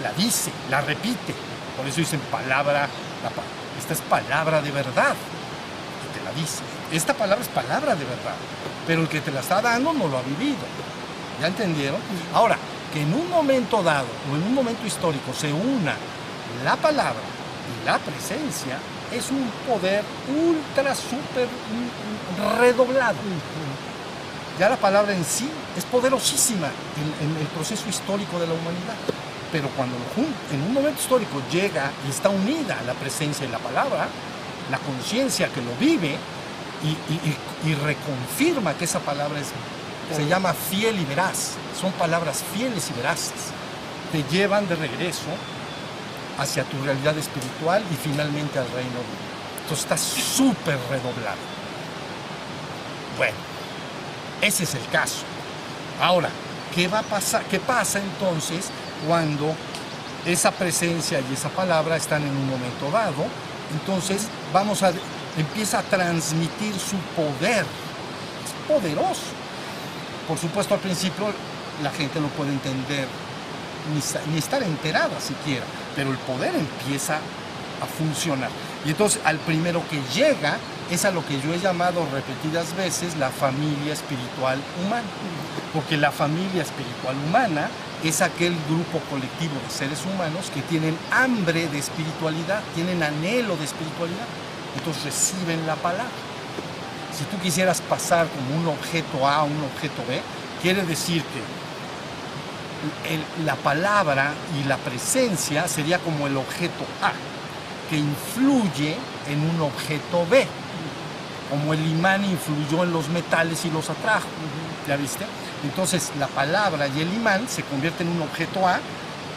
la dice, la repite. Por eso dicen palabra, esta es palabra de verdad, que te la dice. Esta palabra es palabra de verdad, pero el que te la está dando no lo ha vivido. ¿Ya entendieron? Ahora, que en un momento dado o en un momento histórico se una la palabra y la presencia, es un poder ultra, súper redoblado. Ya la palabra en sí es poderosísima en el proceso histórico de la humanidad. Pero cuando en un momento histórico llega y está unida la presencia y la palabra, la conciencia que lo vive y reconfirma que esa palabra se llama fiel y veraz. Son palabras fieles y veraces. Te llevan de regreso hacia tu realidad espiritual y finalmente al reino divino. Entonces está súper redoblado. Bueno, ese es el caso. Ahora, ¿qué va a pasar? ¿Qué pasa entonces cuando esa presencia y esa palabra están en un momento dado? Entonces empieza a transmitir su poder. Es poderoso. Por supuesto, al principio la gente no puede entender ni estar enterada siquiera, pero el poder empieza a funcionar. Y entonces al primero que llega es a lo que yo he llamado repetidas veces la familia espiritual humana. Porque la familia espiritual humana es aquel grupo colectivo de seres humanos que tienen hambre de espiritualidad, tienen anhelo de espiritualidad. Entonces reciben la palabra. Si tú quisieras pasar como un objeto A a un objeto B, quiere decir que la palabra y la presencia sería como el objeto A, que influye en un objeto B, como el imán influyó en los metales y los atrajo. ¿Ya viste? Entonces la palabra y el imán se convierten en un objeto A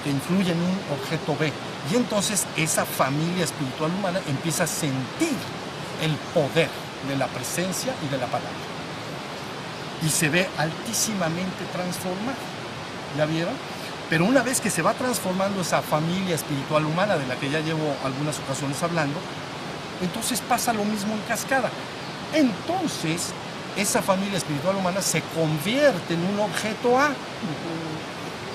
que influye en un objeto B. Y entonces esa familia espiritual humana empieza a sentir el poder de la presencia y de la palabra. Y se ve altísimamente transformada. ¿Ya vieron? Pero una vez que se va transformando esa familia espiritual humana, de la que ya llevo algunas ocasiones hablando, entonces pasa lo mismo en cascada. Entonces, esa familia espiritual humana se convierte en un objeto A,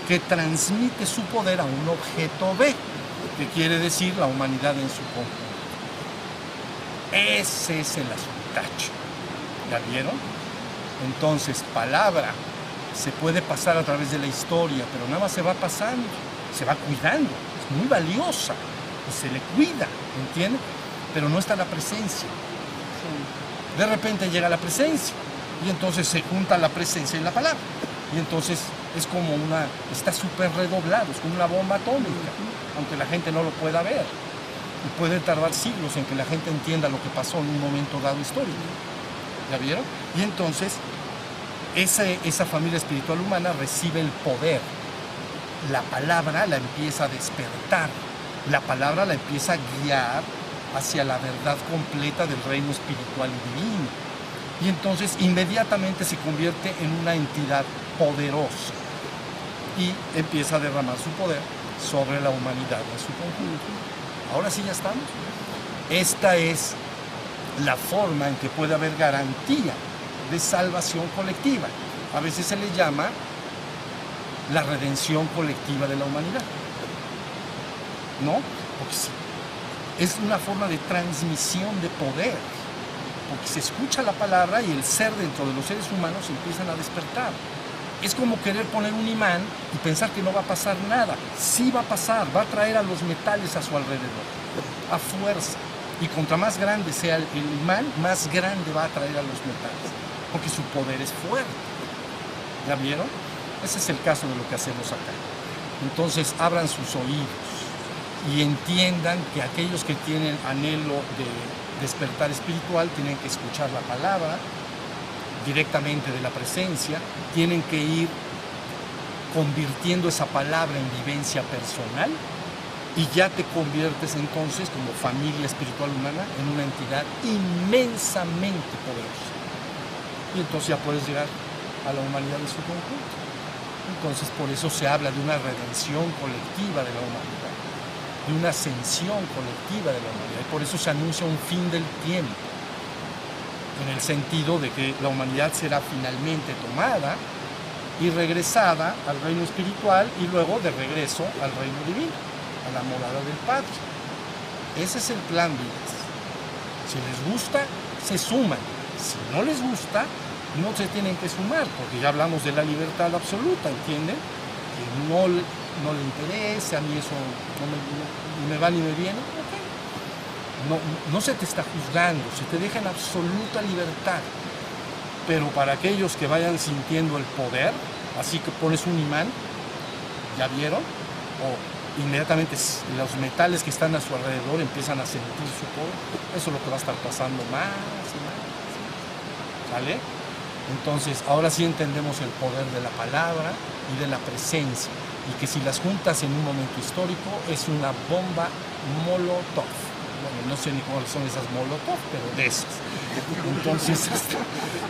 que transmite su poder a un objeto B, que quiere decir la humanidad en su conjunto. Ese es el asuntacho. ¿Ya vieron? Entonces, palabra se puede pasar a través de la historia, pero nada más se va pasando, se va cuidando, es muy valiosa y se le cuida, ¿entiendes? Pero no está la presencia. De repente llega la presencia y entonces se junta la presencia y la palabra. Y entonces es como está súper redoblado, es como una bomba atómica, aunque la gente no lo pueda ver. Y puede tardar siglos en que la gente entienda lo que pasó en un momento dado histórico. ¿Ya vieron? Y entonces esa familia espiritual humana recibe el poder. La palabra la empieza a despertar. La palabra la empieza a guiar hacia la verdad completa del reino espiritual y divino. Y entonces inmediatamente se convierte en una entidad poderosa y empieza a derramar su poder sobre la humanidad en su conjunto. Ahora sí ya estamos. Esta es la forma en que puede haber garantía de salvación colectiva. A veces se le llama la redención colectiva de la humanidad, ¿no? Porque sí, es una forma de transmisión de poder, porque se escucha la palabra y el ser dentro de los seres humanos empiezan a despertar. Es como querer poner un imán y pensar que no va a pasar nada. Sí va a pasar, va a traer a los metales a su alrededor, a fuerza. Y contra más grande sea el imán, más grande va a atraer a los metales, porque su poder es fuerte. ¿Ya vieron? Ese es el caso de lo que hacemos acá. Entonces abran sus oídos y entiendan que aquellos que tienen anhelo de despertar espiritual tienen que escuchar la palabra directamente de la presencia, tienen que ir convirtiendo esa palabra en vivencia personal, y ya te conviertes entonces como familia espiritual humana en una entidad inmensamente poderosa. Y entonces ya puedes llegar a la humanidad en su conjunto. Entonces por eso se habla de una redención colectiva de la humanidad, de una ascensión colectiva de la humanidad. Y por eso se anuncia un fin del tiempo, en el sentido de que la humanidad será finalmente tomada y regresada al reino espiritual y luego de regreso al reino divino, a la morada del Padre. Ese es el plan, vidas. Si les gusta, se suman. Si no les gusta, no se tienen que sumar, porque ya hablamos de la libertad absoluta, ¿entienden? Que no le interese, a mí eso ni me va ni me viene, ok. No se te está juzgando, se te deja en absoluta libertad. Pero para aquellos que vayan sintiendo el poder, así que pones un imán, ¿ya vieron? O inmediatamente los metales que están a su alrededor empiezan a sentir su poder. Eso es lo que va a estar pasando más y más. ¿Sale? Entonces, ahora sí entendemos el poder de la palabra y de la presencia. Y que si las juntas en un momento histórico, es una bomba molotov. Bueno, no sé ni cuáles son esas molotov, pero de esas.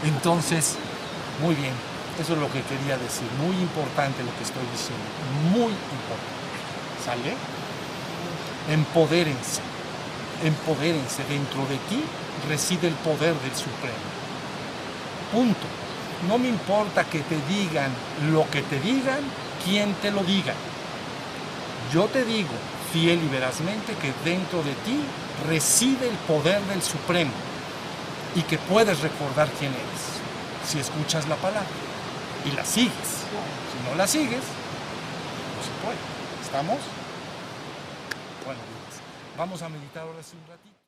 Entonces, muy bien. Eso es lo que quería decir. Muy importante lo que estoy diciendo. Muy importante. ¿Sale? Empodérense. Empodérense. Dentro de ti reside el poder del Supremo. Punto. No me importa que te digan lo que te digan, quien te lo diga. Yo te digo, fiel y verazmente, que dentro de ti reside el poder del Supremo y que puedes recordar quién eres si escuchas la palabra y la sigues. Si no la sigues, no se puede. ¿Estamos? Bueno, vamos a meditar ahora sí un ratito.